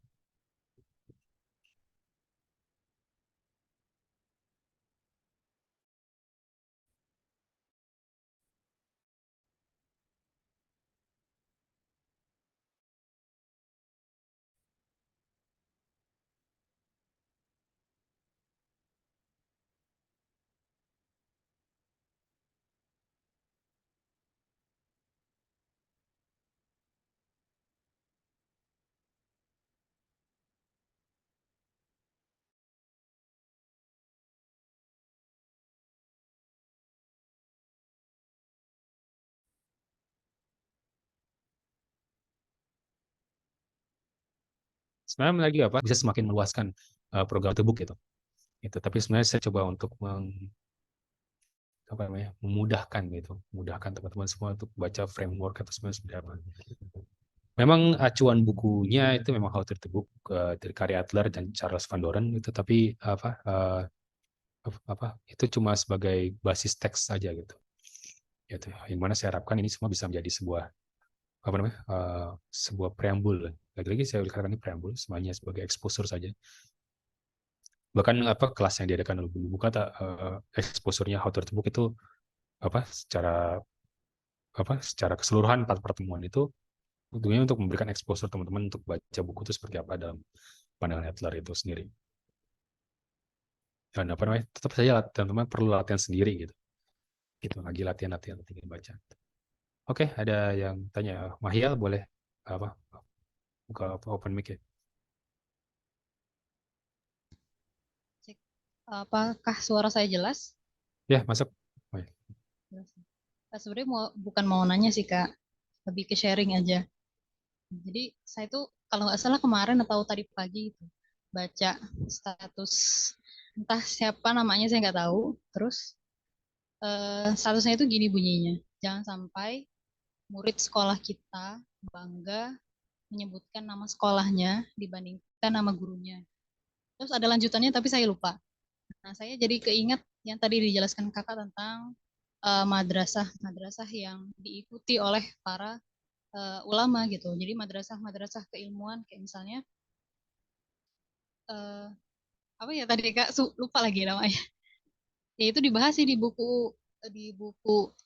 Speaker 4: Sebenarnya lagi apa bisa semakin meluaskan program tersebut gitu. Itu. Tapi sebenarnya saya coba untuk memudahkan gitu, memudahkan teman-teman semua untuk baca framework atau sebenarnya seperti apa. Memang acuan bukunya itu memang How to Read the Book dari karya Adler dan Charles Van Doren itu, tapi itu cuma sebagai basis teks saja gitu. Gitu. Yang mana saya harapkan ini semua bisa menjadi sebuah sebuah preambul. Lagi-lagi saya katakan ini preambul, semuanya sebagai exposure saja. Bahkan kelas yang diadakan oleh buku exposure-nya How to Read the Book itu secara keseluruhan 4 pertemuan itu tentunya untuk memberikan exposure teman-teman untuk baca buku itu seperti apa dalam pandangan Adler itu sendiri. Dan tetap saja teman-teman perlu latihan sendiri gitu. Gitu lagi latihan baca. Oke, ada yang tanya. Mahial boleh buka open mic ya?
Speaker 5: Apakah suara saya jelas?
Speaker 4: Ya, masuk.
Speaker 5: Jelas. Sebenarnya bukan mau nanya sih Kak, lebih ke sharing aja. Jadi saya tuh kalau nggak salah kemarin atau tadi pagi itu baca status entah siapa namanya saya nggak tahu. Terus statusnya itu gini bunyinya, jangan sampai murid sekolah kita bangga menyebutkan nama sekolahnya dibandingkan nama gurunya. Terus ada lanjutannya tapi saya lupa. Nah saya jadi keinget yang tadi dijelaskan kakak tentang madrasah yang diikuti oleh para ulama gitu. Jadi madrasah keilmuan kayak misalnya apa ya tadi Kak lupa lagi namanya. Ya itu dibahas sih di buku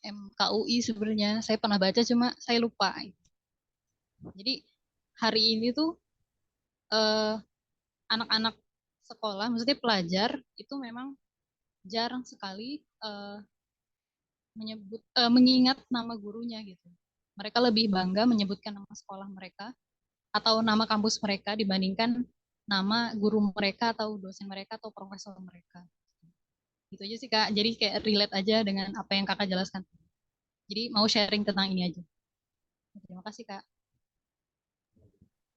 Speaker 5: MKUI sebenarnya. Saya pernah baca cuma saya lupa. Jadi hari ini tuh anak-anak sekolah, maksudnya pelajar itu memang jarang sekali mengingat nama gurunya gitu. Mereka lebih bangga menyebutkan nama sekolah mereka atau nama kampus mereka dibandingkan nama guru mereka atau dosen mereka atau profesor mereka. Gitu aja sih Kak. Jadi kayak relate aja dengan apa yang Kakak jelaskan. Jadi mau sharing tentang ini aja. Terima kasih Kak.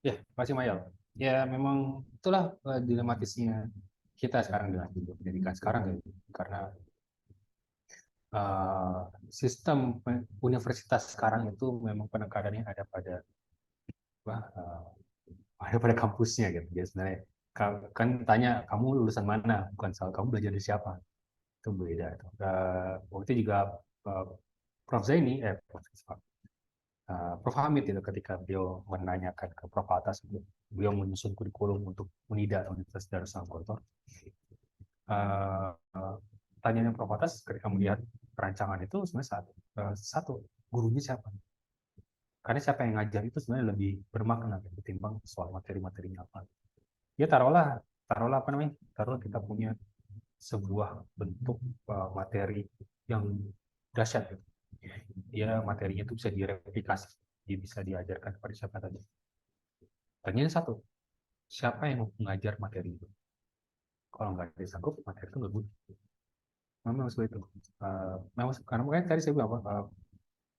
Speaker 1: Ya, terima kasih Mayal. Ya, memang itulah dilematisnya kita sekarang dengan pendidikan sekarang ya. Karena sistem universitas sekarang itu memang penekanannya ada pada kampusnya gitu. Jadi sebenarnya kan tanya kamu lulusan mana, bukan soal kamu belajar dari siapa. Itu beda itu. Waktu itu juga Prof Zaini, Prof Hamid itu ketika beliau menanyakan ke Prof Atas, beliau menyusun kurikulum untuk Unida Universitas Darussalam. Tanyanya Prof Atas ketika melihat perancangan itu sebenarnya satu gurunya siapa? Karena siapa yang ngajar itu sebenarnya lebih bermakna ketimbang soal materi-materinya apa. Ya taruhlah apa namanya? Taruhlah kita punya sebuah bentuk materi yang dahsyat gitu. Ya materinya itu bisa direplikasi, dia bisa diajarkan kepada siapa saja. Pertanyaan satu, siapa yang mengajar materi itu? Kalau nggak disanggup, materi itu nggak guna. Memang seperti itu. Memang karena makanya tadi saya bilang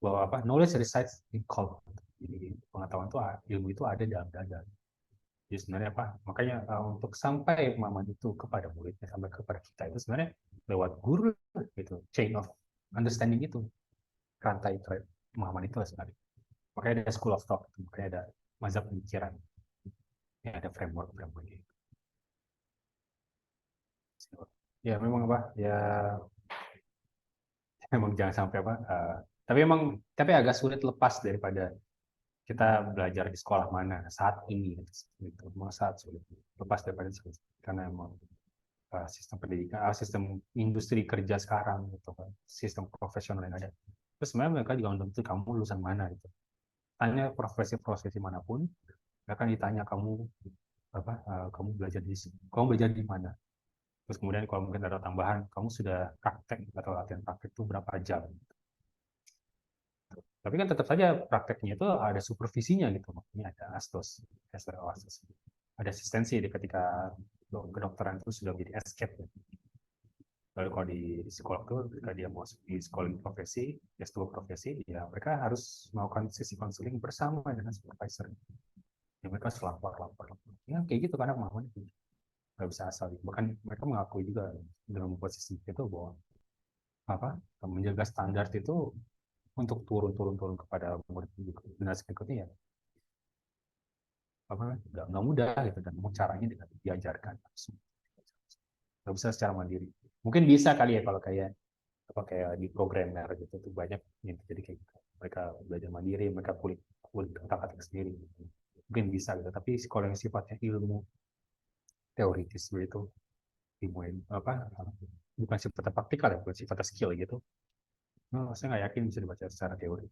Speaker 1: bahwa knowledge resides in call. Jadi pengetahuan itu, ilmu itu ada dalam dada. Jadi sebenarnya makanya untuk sampai pemahaman itu kepada muridnya, sampai kepada kita itu sebenarnya lewat guru gitu, chain of understanding itu, rantai pemahaman itu sebenarnya. Makanya ada school of thought, makanya ada mazhab pemikiran, ya ada framework gitu. Ya memang ya memang jangan sampai tapi agak sulit lepas daripada kita belajar di sekolah mana saat ini gitu. Memang saat sulit lepas daripada itu karena memang sistem pendidikan, sistem industri kerja sekarang gitu kan, sistem profesional yang ada. Terus sebenarnya mereka juga tentu kamu lulusan mana gitu. Tanya profesi manapun, akan ditanya kamu kamu belajar di mana. Terus kemudian kalau mungkin ada tambahan, kamu sudah praktek atau latihan praktek itu berapa jam? Tapi kan tetap saja prakteknya itu ada supervisinya gitu, makanya ada astos, ada asistensi ketika kedokteran itu sudah menjadi escape. Lalu kalau di sekolah itu, ketika dia mau di sekolah profesi, S2 profesi, ya mereka harus melakukan sesi konseling bersama dengan supervisor. Ya, mereka lapor. Ya kayak gitu karena kemampuan itu nggak bisa asal. Bahkan mereka mengakui juga dalam posisi itu bahwa apa menjaga standar itu untuk turun kepada murid generasi berikutnya ya apa nggak mudah gitu dan caranya dengan diajarkan langsung. Nggak bisa secara mandiri. Mungkin bisa kali ya kalau kayak apa kayak di programmer gitu tuh banyak yang jadi kayak gitu. Mereka belajar mandiri, mereka kulik kulik kata-kata sendiri. Mungkin bisa gitu. Tapi kalau yang sifatnya ilmu teoritis itu ilmu apa bukan sifatnya praktikal ya, bukan sifatnya skill gitu. No, saya nggak yakin bisa dibaca secara teori.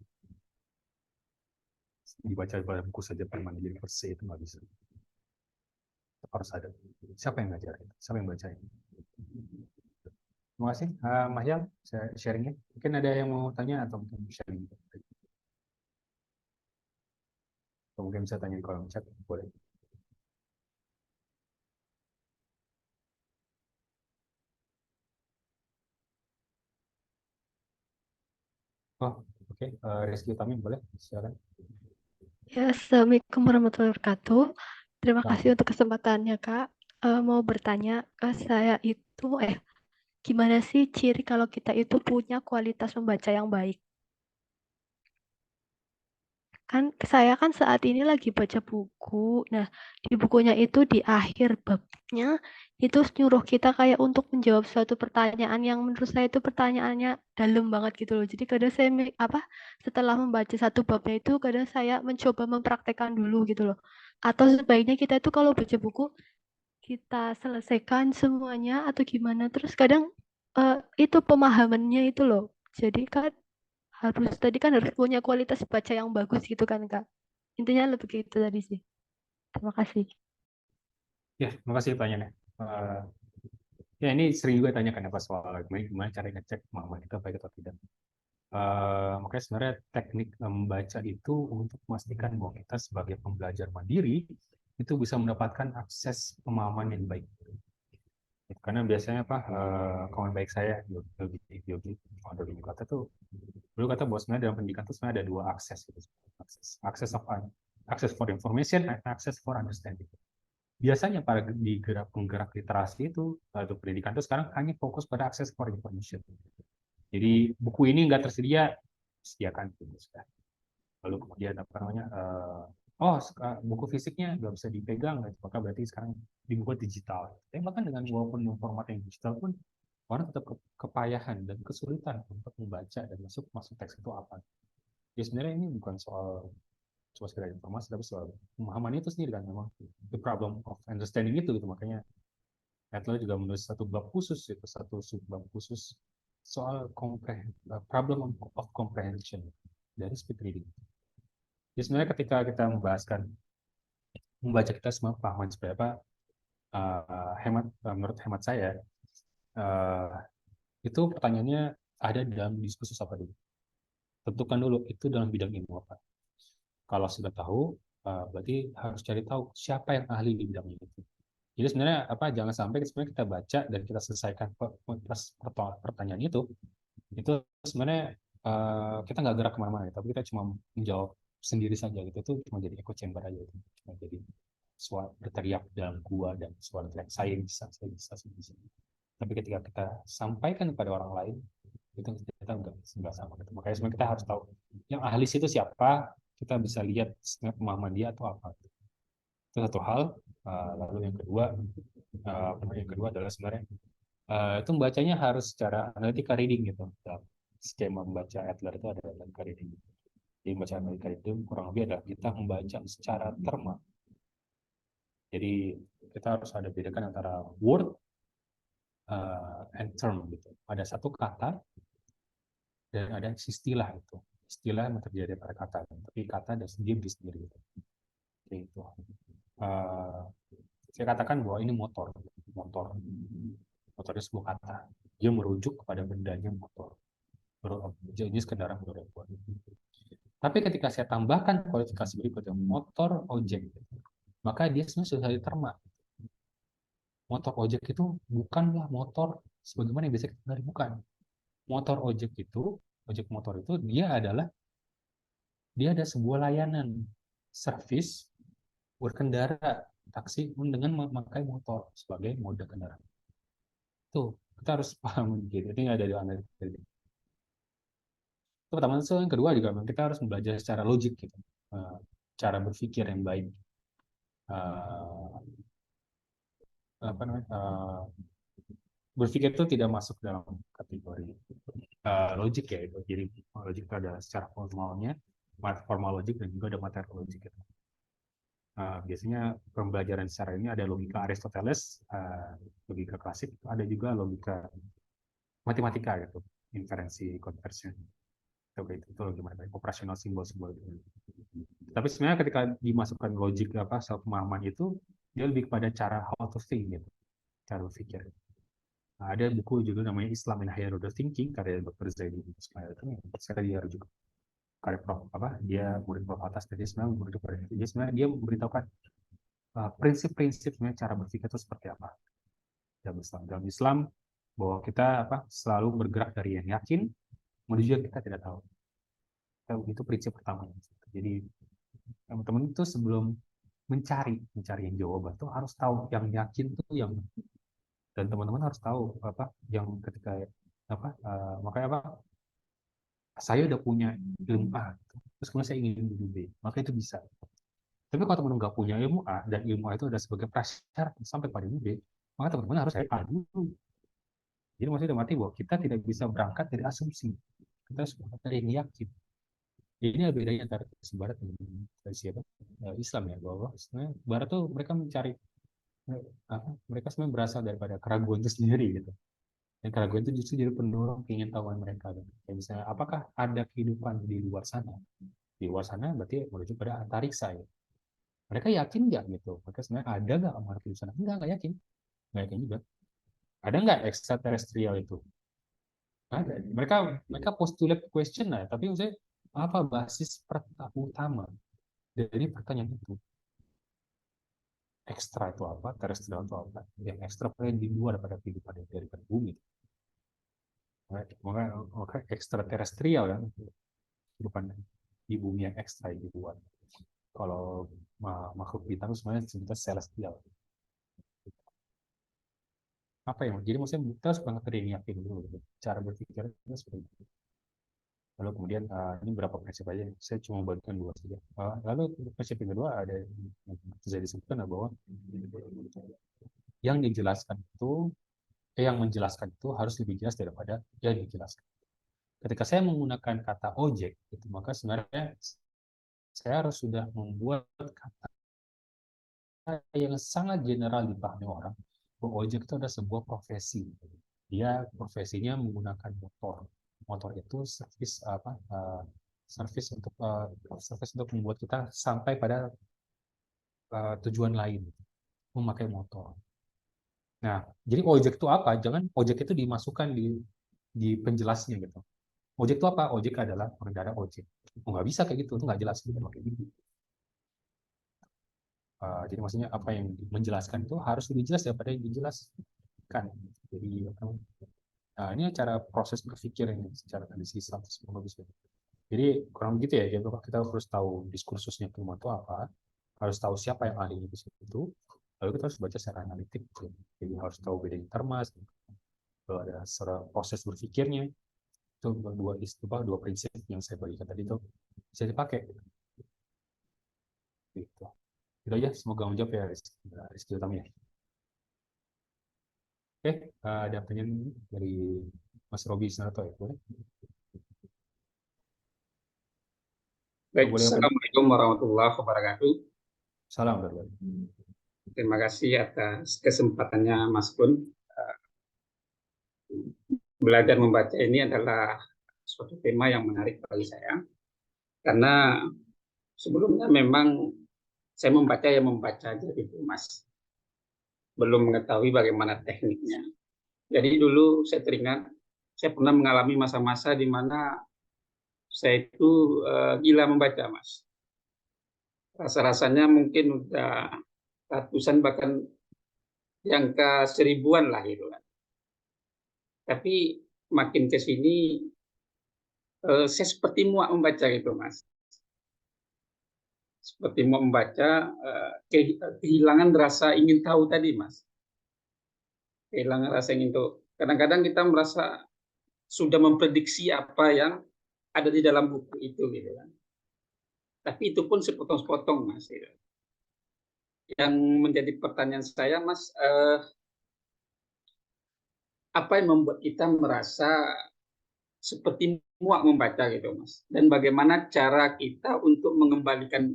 Speaker 1: Dibaca pada buku saja permainan jadi per se itu nggak bisa. Harus ada. Siapa yang ngajarin? Siapa yang bacain? Terima kasih, Mas Yam, sharingnya. Mungkin ada yang mau tanya atau mungkin sharing. Atau mungkin bisa tanya di kolom chat, boleh. Oh, oke. Rizky Utami, boleh? Silakan.
Speaker 6: Ya, Assalamualaikum warahmatullahi wabarakatuh. Terima kasih
Speaker 1: Selamat.
Speaker 6: untuk kesempatannya, Kak. Mau bertanya ke saya itu, gimana sih ciri kalau kita itu punya kualitas membaca yang baik? Kan saya kan saat ini lagi baca buku. Nah, di bukunya itu di akhir babnya itu nyuruh kita kayak untuk menjawab suatu pertanyaan yang menurut saya itu pertanyaannya dalam banget gitu loh. Jadi kadang saya setelah membaca satu babnya itu kadang saya mencoba mempraktekkan dulu gitu loh. Atau sebaiknya kita itu kalau baca buku kita selesaikan semuanya atau gimana. Terus kadang itu pemahamannya itu loh. Jadi kan harus punya kualitas baca yang bagus gitu kan Kak. Intinya lebih gitu tadi sih. Terima kasih.
Speaker 1: Ya, terima kasih pertanyaannya. Ya, ini sering juga tanyakan apa soal gimana cara ngecek kemampuan kita baik atau tidak. Makanya sebenarnya teknik membaca itu untuk memastikan bahwa kita sebagai pembelajar mandiri itu bisa mendapatkan akses pemahaman yang baik. Karena biasanya apa kawan baik saya Yogi founder Yogi kata tuh dulu kata bahwa sebenarnya dalam pendidikan itu sebenarnya ada dua akses gitu. Akses for information and access for understanding. Biasanya para penggerak literasi itu atau pendidikan itu sekarang hanya fokus pada akses for information. Jadi buku ini nggak tersedia, sediakan gitu. Lalu kemudian apa namanya buku fisiknya nggak bisa dipegang, maka berarti sekarang dibuat digital. Tapi bahkan dengan walaupun format yang digital pun orang tetap kepayahan dan kesulitan untuk membaca dan masuk teks itu apa. Jadi sebenarnya ini bukan soal cuma sekedar informasi, tapi soal pemahaman itu sendiri kan memang the problem of understanding itu gitu. Makanya Adler juga menulis satu bab khusus itu satu subbab khusus soal problem of comprehension dari speed reading. Jadi sebenarnya ketika kita membaca kita semua pemahaman seperti apa, menurut hemat saya, itu pertanyaannya ada di dalam diskursus apa dulu. Tentukan dulu itu dalam bidang ilmu apa. Kalau sudah tahu, berarti harus cari tahu siapa yang ahli di bidangnya itu. Jadi sebenarnya jangan sampai sebenarnya kita baca dan kita selesaikan pertanyaan itu sebenarnya kita nggak gerak kemana-mana, tapi kita cuma menjawab sendiri saja gitu. Itu cuma jadi echo chamber aja itu. Cuma jadi suara berteriak dalam gua dan suara teriak saya bisa. Tapi ketika kita sampaikan kepada orang lain itu kita nggak sama gitu. Makanya sebenarnya kita harus tahu yang ahli itu siapa, kita bisa lihat pemahaman dia atau apa. Itu satu hal. Lalu yang kedua adalah sebenarnya itu membacanya harus secara analytical reading gitu. Skema membaca Adler itu ada analytical reading. Jadi membaca analytical reading kurang lebih adalah kita membaca secara terma. Jadi kita harus ada bedakan antara word and term gitu. Ada satu kata dan ada istilah itu. Istilah yang terjadi pada kata, tapi kata dan sendiri gitu. Jadi itu. Saya katakan bahwa ini motor itu sebuah kata. Dia merujuk kepada bendanya motor. Jenis kendaraan beroda. Tapi ketika saya tambahkan kualifikasi berikutnya motor objek, maka dia sebenarnya sudah diterma. Motor objek itu bukanlah motor sebagaimana yang biasa kita kenal, bukan. Objek motor itu dia ada sebuah layanan service berkendara
Speaker 4: taksi dengan memakai motor sebagai moda kendaraan. Tuh, kita harus paham gitu. Ini ada di analisa. Itu pertama. Yang kedua juga kita harus belajar secara logik gitu. Cara berpikir yang baik. Apa namanya? Berpikir itu tidak masuk dalam kategori logik ya itu. Jadi logik itu ada secara formalnya, formal logik, dan juga ada materi logik. Gitu. Biasanya pembelajaran secara ini ada logika Aristoteles, logika klasik, ada juga logika matematika gitu, inferensi, conversion, itu gimana? Operasional simbol-simbol. Tapi sebenarnya ketika dimasukkan logik pemahaman itu, dia lebih kepada cara how to think gitu, cara berpikir. Ada buku juga namanya Islam in Higher Order Thinking karya Dr. Zaidi Ismail itu, saya dia juga karya Prof dia murid Prof Atas, jadi sebenarnya dia memberitahukan prinsip-prinsipnya cara berpikir itu seperti apa dalam Islam bahwa kita selalu bergerak dari yang yakin menuju yang kita tidak tahu. Itu prinsip pertama. Jadi teman-teman itu sebelum mencari yang jawaban tuh harus tahu yang yakin tuh yang, dan teman-teman harus tahu yang ketika makanya saya udah punya ilmu A terus kemudian saya ingin ilmu B, maka itu bisa. Tapi kalau teman-teman nggak punya ilmu A dan ilmu A itu ada sebagai prasyarat sampai pada ilmu B, maka teman-teman harus A dulu. Jadi maksudnya mati bahwa kita tidak bisa berangkat dari asumsi, kita harus berangkat dari yang yakin. Ini bedanya antara Barat dan Islam ya, bahwa sebenarnya Barat tuh mereka mencari mereka sebenarnya berasal daripada keraguan itu sendiri gitu. Dan keraguan itu justru jadi pendorong keingintahuan mereka. Kayak misalnya, apakah ada kehidupan di luar sana? Di luar sana berarti menuju pada antariksa ya. Mereka yakin nggak gitu? Mereka sebenarnya ada nggak makhluk di sana? Nggak yakin. Nggak yakin juga. Ada nggak extraterrestrial itu? Ada. Mereka postulate question lah, tapi maksudnya apa basis utama dari pertanyaan itu? Ekstra itu apa? Terrestrial itu apa? Yang ekstra di luar daripada kehidupan daripada bumi. Maka ekstraterestrial kan, kehidupan di bumi yang ekstra di luar. Kalau makhluk bintang sebenarnya disebutnya celestial. Apa yang jadi maksudnya kita harus banget dari yakin dulu gitu. Cara berpikir itu seperti itu. Lalu kemudian ini berapa prinsip aja, saya cuma bagikan 2 saja. Lalu prinsip yang kedua ada yang saya disebutkan bahwa yang menjelaskan itu harus lebih jelas daripada yang dijelaskan. Ketika saya menggunakan kata objek, itu maka sebenarnya saya harus sudah membuat kata yang sangat general dipahami orang. Bahwa objek itu ada sebuah profesi. Dia profesinya menggunakan motor. Motor itu servis untuk membuat kita sampai pada tujuan lain, memakai motor. Nah, jadi objek itu apa? Jangan objek itu dimasukkan di penjelasnya gitu. Objek itu apa? Objek adalah pengendara ojek. Nggak bisa kayak gitu, itu nggak jelas gitu. Jadi maksudnya apa yang menjelaskan itu harus lebih jelas daripada yang dijelaskan. Jadi ini cara proses berpikir yang secara tradisi Islam bagus. Jadi kurang begitu ya. Jadi kita harus tahu diskursusnya ilmuwan itu apa, harus tahu siapa yang ahli di situ, lalu kita harus baca secara analitik. Jadi harus tahu bedanya termas, kalau ada secara proses berpikirnya. Itu dua prinsip yang saya bagikan tadi itu bisa dipakai. Gitu. Itu aja, semoga menjawab ya Rizky Utami ya. Oke, ada pertanyaan dari Mas Robi Sinato ya, boleh?
Speaker 7: Baik, Assalamualaikum warahmatullahi wabarakatuh.
Speaker 4: Salam berkah.
Speaker 7: Terima kasih atas kesempatannya Mas Kun. Belajar membaca ini adalah suatu tema yang menarik bagi saya. Karena sebelumnya memang saya membaca aja gitu, Mas. Belum mengetahui bagaimana tekniknya. Jadi dulu saya teringat, saya pernah mengalami masa-masa di mana saya itu gila membaca, Mas. Rasa-rasanya mungkin udah ratusan bahkan di angka 1000-an lah gitu kan. Tapi makin ke sini saya seperti muak membaca gitu, Mas. seperti mau membaca kehilangan rasa ingin tahu tadi, Mas. Kehilangan rasa ingin tahu. Kadang-kadang kita merasa sudah memprediksi apa yang ada di dalam buku itu, gitu kan. Tapi itu pun sepotong-sepotong, Mas. Gitu. Yang menjadi pertanyaan saya, Mas, apa yang membuat kita merasa seperti muak membaca gitu, Mas? Dan bagaimana cara kita untuk mengembalikan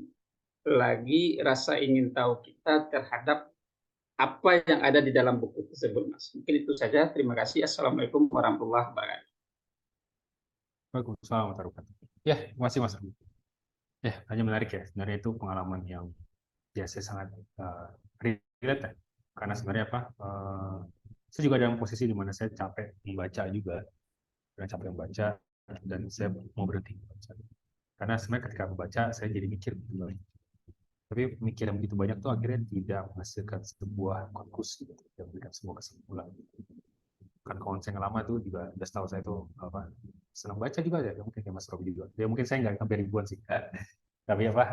Speaker 7: lagi rasa ingin tahu kita terhadap apa yang ada di dalam buku tersebut, Mas? Mungkin itu saja. Terima kasih. Assalamualaikum warahmatullahi wabarakatuh.
Speaker 1: Waalaikumsalam warahmatullahi wabarakatuh. Ya, terima kasih Mas. Ya, hanya menarik ya. Sebenarnya itu pengalaman yang biasa sangat relate ya. Karena sebenarnya apa? Saya juga dalam posisi di mana saya capek membaca juga, capek membaca dan saya mau berhenti membaca. Karena sebenarnya ketika membaca saya jadi mikir gitu. Tapi pemikiran begitu banyak tuh akhirnya tidak menghasilkan sebuah konklusi, gitu, tidak memberikan sebuah kesimpulan. Kan kawan saya yang lama tuh juga udah tahu saya tuh apa senang baca juga ya, mungkin kayak Mas Robi juga. Ya mungkin saya nggak sampai ribuan sih. Tapi apa?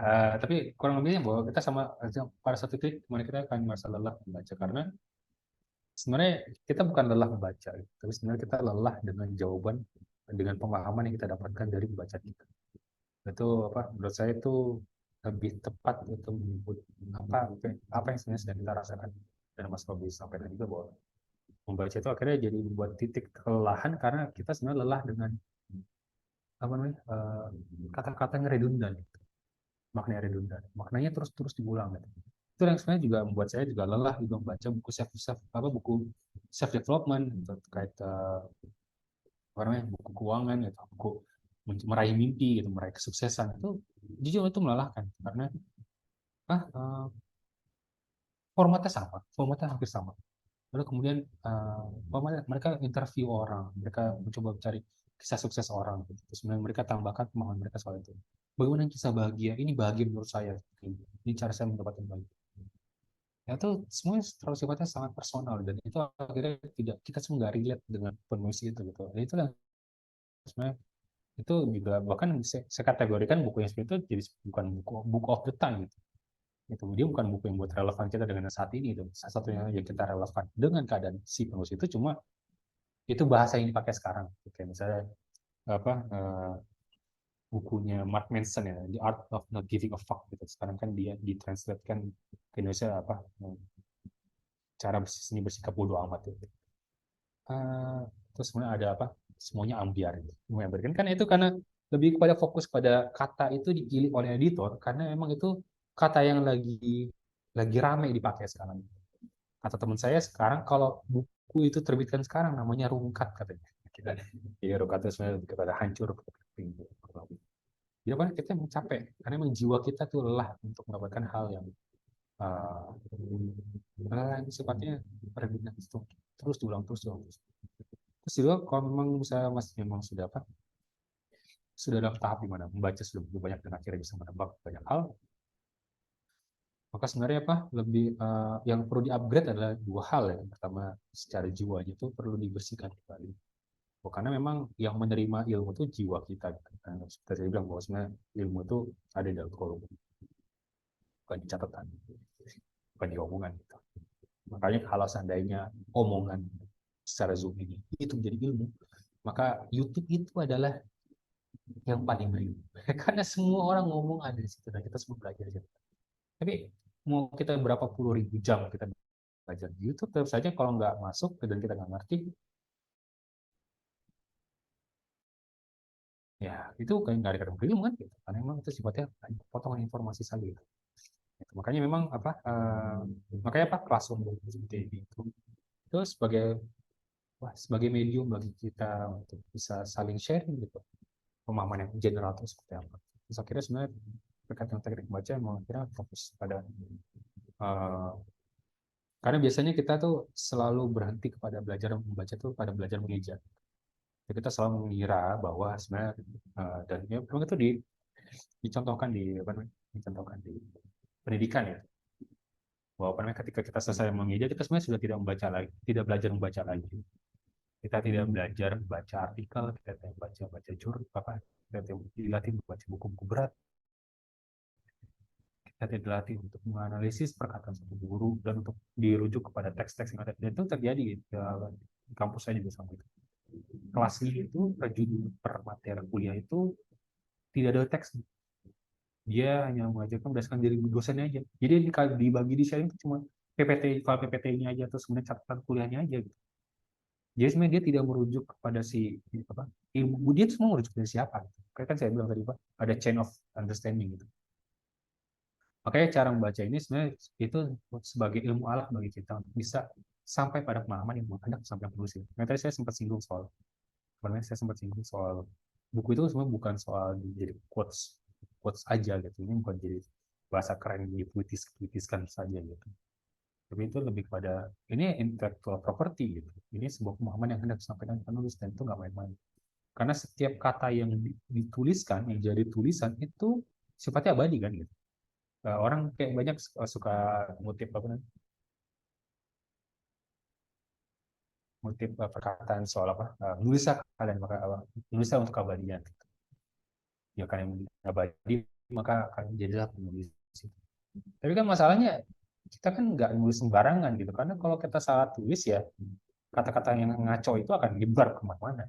Speaker 1: Tapi kurang lebihnya bahwa kita sama pada satu titik dimana kita akan merasa lelah membaca karena sebenarnya kita bukan lelah membaca, tapi sebenarnya kita lelah dengan jawaban, dengan pemahaman yang kita dapatkan dari membaca kita. Itu apa? Menurut saya itu lebih tepat untuk menyebut apa yang sebenarnya sedang kita rasakan. Dan Mas Robi sampaikan juga bahwa membaca itu akhirnya jadi membuat titik kelelahan karena kita sebenarnya lelah dengan apa namanya kata-katanya redundan, maknanya redundan, maknanya terus diulang. Gitu. Itu yang sebenarnya juga membuat saya juga lelah juga membaca buku self development gitu, terkait apa namanya buku keuangan gitu, buku meraih mimpi gitu, meraih kesuksesan itu jujur itu melelahkan karena formatnya hampir sama. Lalu kemudian mereka interview orang, mereka mencoba mencari kisah sukses orang. Gitu. Terus mereka tambahkan pemahaman mereka soal itu. Bagaimana kisah bahagia? Ini bahagia menurut saya. Ini cara saya mendapatkan bahagia. Ya, itu semua terlalu sifatnya sangat personal dan itu akhirnya tidak kita semua nggak relate dengan penulis itu gitu. Dan itu sebenarnya itu juga bahkan saya kategorikan buku yang seperti itu jadi bukan buku of the time gitu. Itu dia bukan buku yang buat relevan kita dengan saat ini itu satu-satunya yang kita relevan dengan keadaan si penulis itu cuma itu bahasa yang dipakai sekarang kayak misalnya apa bukunya Mark Manson ya The Art of Not Giving a Fuck gitu sekarang kan dia ditranslatekan ke Indonesia apa cara bersikap bodoh amat gitu. Terus kemudian ada apa semuanya ambiar gitu. Kan itu karena lebih kepada fokus pada kata itu dipilih oleh editor karena memang itu kata yang lagi ramai dipakai sekarang. Kata teman saya sekarang kalau buku itu terbitkan sekarang namanya rungkat katanya. Jadi rungkat itu sebenarnya lebih kepada hancur. Jadi apa kita memang capek karena memang jiwa kita tuh lelah untuk mendapatkan hal yang sifatnya berbeda terus diulang. Terus juga kalau memang misalnya Mas memang sudah dalam tahap di mana membaca sudah begitu banyak dan akhirnya bisa menebak banyak hal, maka sebenarnya lebih yang perlu di-upgrade adalah dua hal ya. Yang pertama secara jiwanya itu perlu dibersihkan kembali. Karena memang yang menerima ilmu itu jiwa kita. Seperti saya bilang bahwa sebenarnya ilmu itu ada di dalam kolom, bukan di catatan, bukan di omongan. Gitu. Makanya kalau seandainya omongan secara Zoom ini itu menjadi ilmu, maka YouTube itu adalah yang paling baik. Karena semua orang ngomong ada di situ dan kita semua belajar di situ. Tapi mau kita berapa puluh ribu jam kita belajar di YouTube, tetap saja kalau nggak masuk dan kita nggak ngerti, ya itu kayak nggak ada kata ilmu kan gitu. Karena memang itu sifatnya potongan informasi saja gitu. Makanya memang kelas seperti itu sebagai medium bagi kita untuk bisa saling sharing gitu pemahaman yang general itu seperti apa. Terus akhirnya sebenarnya terkait dengan teknik membaca memang akhirnya fokus pada karena biasanya kita tuh selalu berhenti kepada belajar membaca tuh pada belajar mengeja. Kita selalu mengira bahwa sebenarnya dan ya, memang itu dicontohkan di pendidikan ya. Bahwa ketika kita selesai mengeja kita sebenarnya sudah tidak belajar membaca lagi. Kita tidak belajar membaca artikel, kita tidak baca jurnal, kita tidak dilatih membaca buku-buku berat. dilatih untuk menganalisis perkataan satu guru dan untuk dirujuk kepada teks-teks yang ada. Dan itu terjadi di kampus saya juga sama itu. Kelasnya itu per judul per materi kuliah itu tidak ada teks. Dia hanya mengajarkan berdasarkan diri dosennya aja. Jadi dibagi di sharing itu cuma PPT, file PPT-nya aja atau sebenarnya catatan kuliahnya aja gitu. Jadi sebenarnya dia tidak merujuk kepada si apa ilmu, dia semua merujuk dari siapa gitu. Kayak kan saya bilang tadi Pak, ada chain of understanding gitu. Makanya cara membaca ini sebenarnya itu sebagai ilmu alat bagi kita untuk bisa sampai pada pemahaman yang menghadap sampai penulis. Nah, tadi saya sempat singgung soal, buku itu sebenarnya bukan soal jadi quotes aja gitu. Ini bukan jadi bahasa keren dipuitiskan saja gitu. Tapi itu lebih kepada ini intellectual property gitu. Ini sebuah pemahaman yang hendak disampaikan penulis dan itu nggak main-main. Karena setiap kata yang dituliskan, yang jadi tulisan itu sifatnya abadi kan gitu. Orang kayak banyak suka ngutip apa namanya? Ngutip perkataan soal apa? Nulislah kalian maka nulislah untuk keabadian. Ya kan yang abadi maka akan jadilah penulis. Tapi kan masalahnya kita kan nggak nulis sembarangan gitu karena kalau kita salah tulis ya kata-kata yang ngaco itu akan nyebar kemana-mana.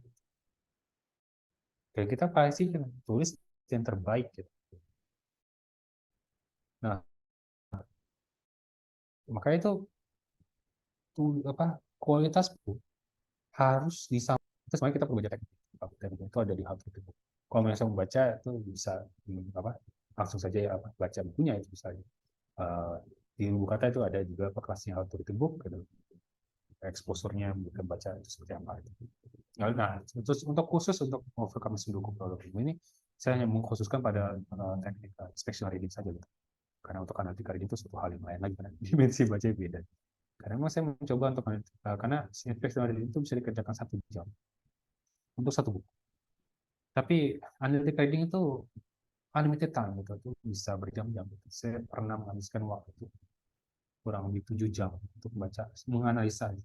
Speaker 1: Jadi kita pasti tulis yang terbaik gitu. Nah, makanya itu kualitas harus disampaikan. Itu sebenarnya kita perlu baca teknik. Itu ada di hal itu. Kalau misalnya membaca itu bisa langsung saja ya baca bukunya itu bisa. Di buku kata itu ada juga kelasnya how to read the book gitu. Exposure-nya bukan baca itu seperti apa itu. Nah, terus untuk khusus untuk overcome mendukung produk ini saya hanya mengkhususkan pada teknik inspectional reading saja gitu. Karena untuk analytical reading itu satu hal yang lain lagi karena dimensi baca beda. Karena memang saya mencoba untuk karena inspectional reading itu bisa dikerjakan 1 jam untuk 1 buku. Tapi analytical reading itu unlimited time gitu, itu bisa berjam-jam. Saya pernah menghabiskan waktu itu kurang lebih 7 jam untuk membaca, menganalisa 1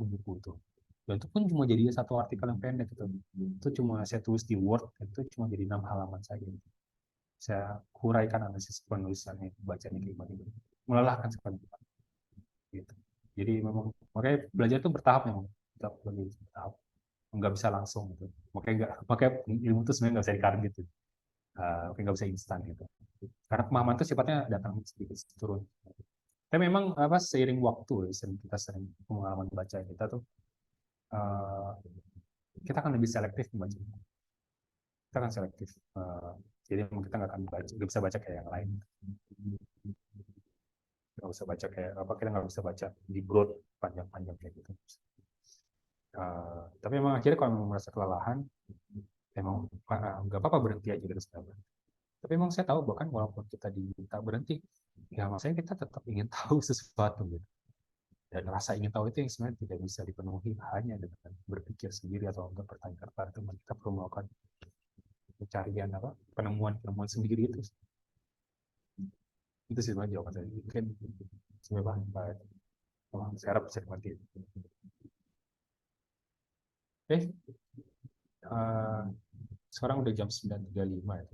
Speaker 1: buku itu. Dan itu pun cuma jadi 1 artikel yang pendek gitu. Itu cuma saya tulis di Word, itu cuma jadi 6 halaman saja. Saya huraikan analisis penulisannya, bacanya kayak gimana. Melelahkan sekali. Gitu. Jadi memang makanya belajar itu bertahap memang. Kita belajar bertahap. Nggak bisa langsung gitu. Makanya ilmu itu sebenarnya nggak bisa dikaret gitu. Nggak bisa instan gitu. Karena pemahaman itu sifatnya datang sedikit turun. Tapi memang seiring waktu, kita sering pengalaman baca kita tuh kita akan lebih selektif membaca. Kita akan selektif. Jadi kita nggak akan baca, nggak bisa baca kayak yang lain. Nggak bisa baca kayak kita nggak bisa baca di broad panjang-panjang kayak gitu. Tapi memang akhirnya kalau memang merasa kelelahan, memang nggak apa-apa berhenti aja gitu sebenarnya. Tapi memang saya tahu bahkan walaupun kita diminta berhenti, ya maksudnya kita tetap ingin tahu sesuatu gitu. Dan rasa ingin tahu itu yang sebenarnya tidak bisa dipenuhi hanya dengan berpikir sendiri atau untuk bertanya-tanya. Kita perlu melakukan pencarian penemuan sendiri itu. Itu sih sebenarnya jawaban saya. Mungkin sebenarnya saya harap bisa dimengerti. Oke. Sekarang udah jam 9.35 ya.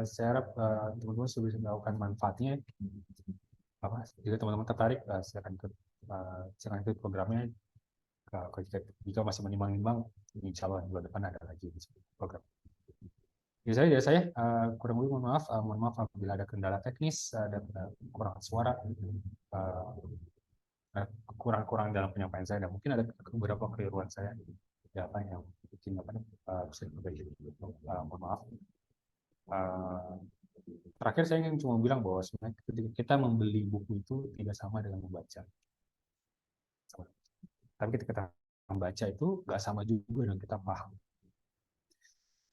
Speaker 1: Saya harap teman-teman sudah bisa melakukan manfaatnya. Jika teman-teman tertarik, silakan ikut programnya. Jika masih menimbang-nimbang, insya Allah bulan depan ada lagi program. Jadi saya kurang lebih mohon maaf apabila ada kendala teknis, ada kekurangan suara, kurang dalam penyampaian saya, dan mungkin ada beberapa keliruan saya yang mungkin bisa diperbaiki. Mohon maaf. Terakhir saya ingin cuma bilang bahwa sebenarnya ketika kita membeli buku itu tidak sama dengan membaca. Tapi ketika kita membaca itu nggak sama juga dengan kita paham.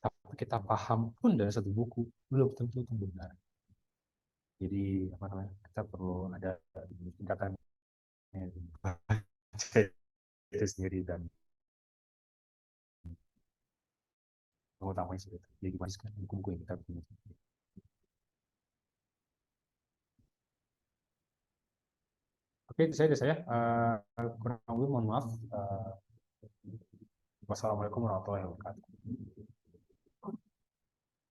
Speaker 1: Tapi kita paham pun dari 1 buku belum tentu itu benar. Jadi kita perlu ada tingkatan itu sendiri dan utamanya itu. Jadi masukkan buku-buku yang kita punya. Oke, itu saja saya. Kurang lebih mohon maaf. Wassalamualaikum warahmatullahi wabarakatuh.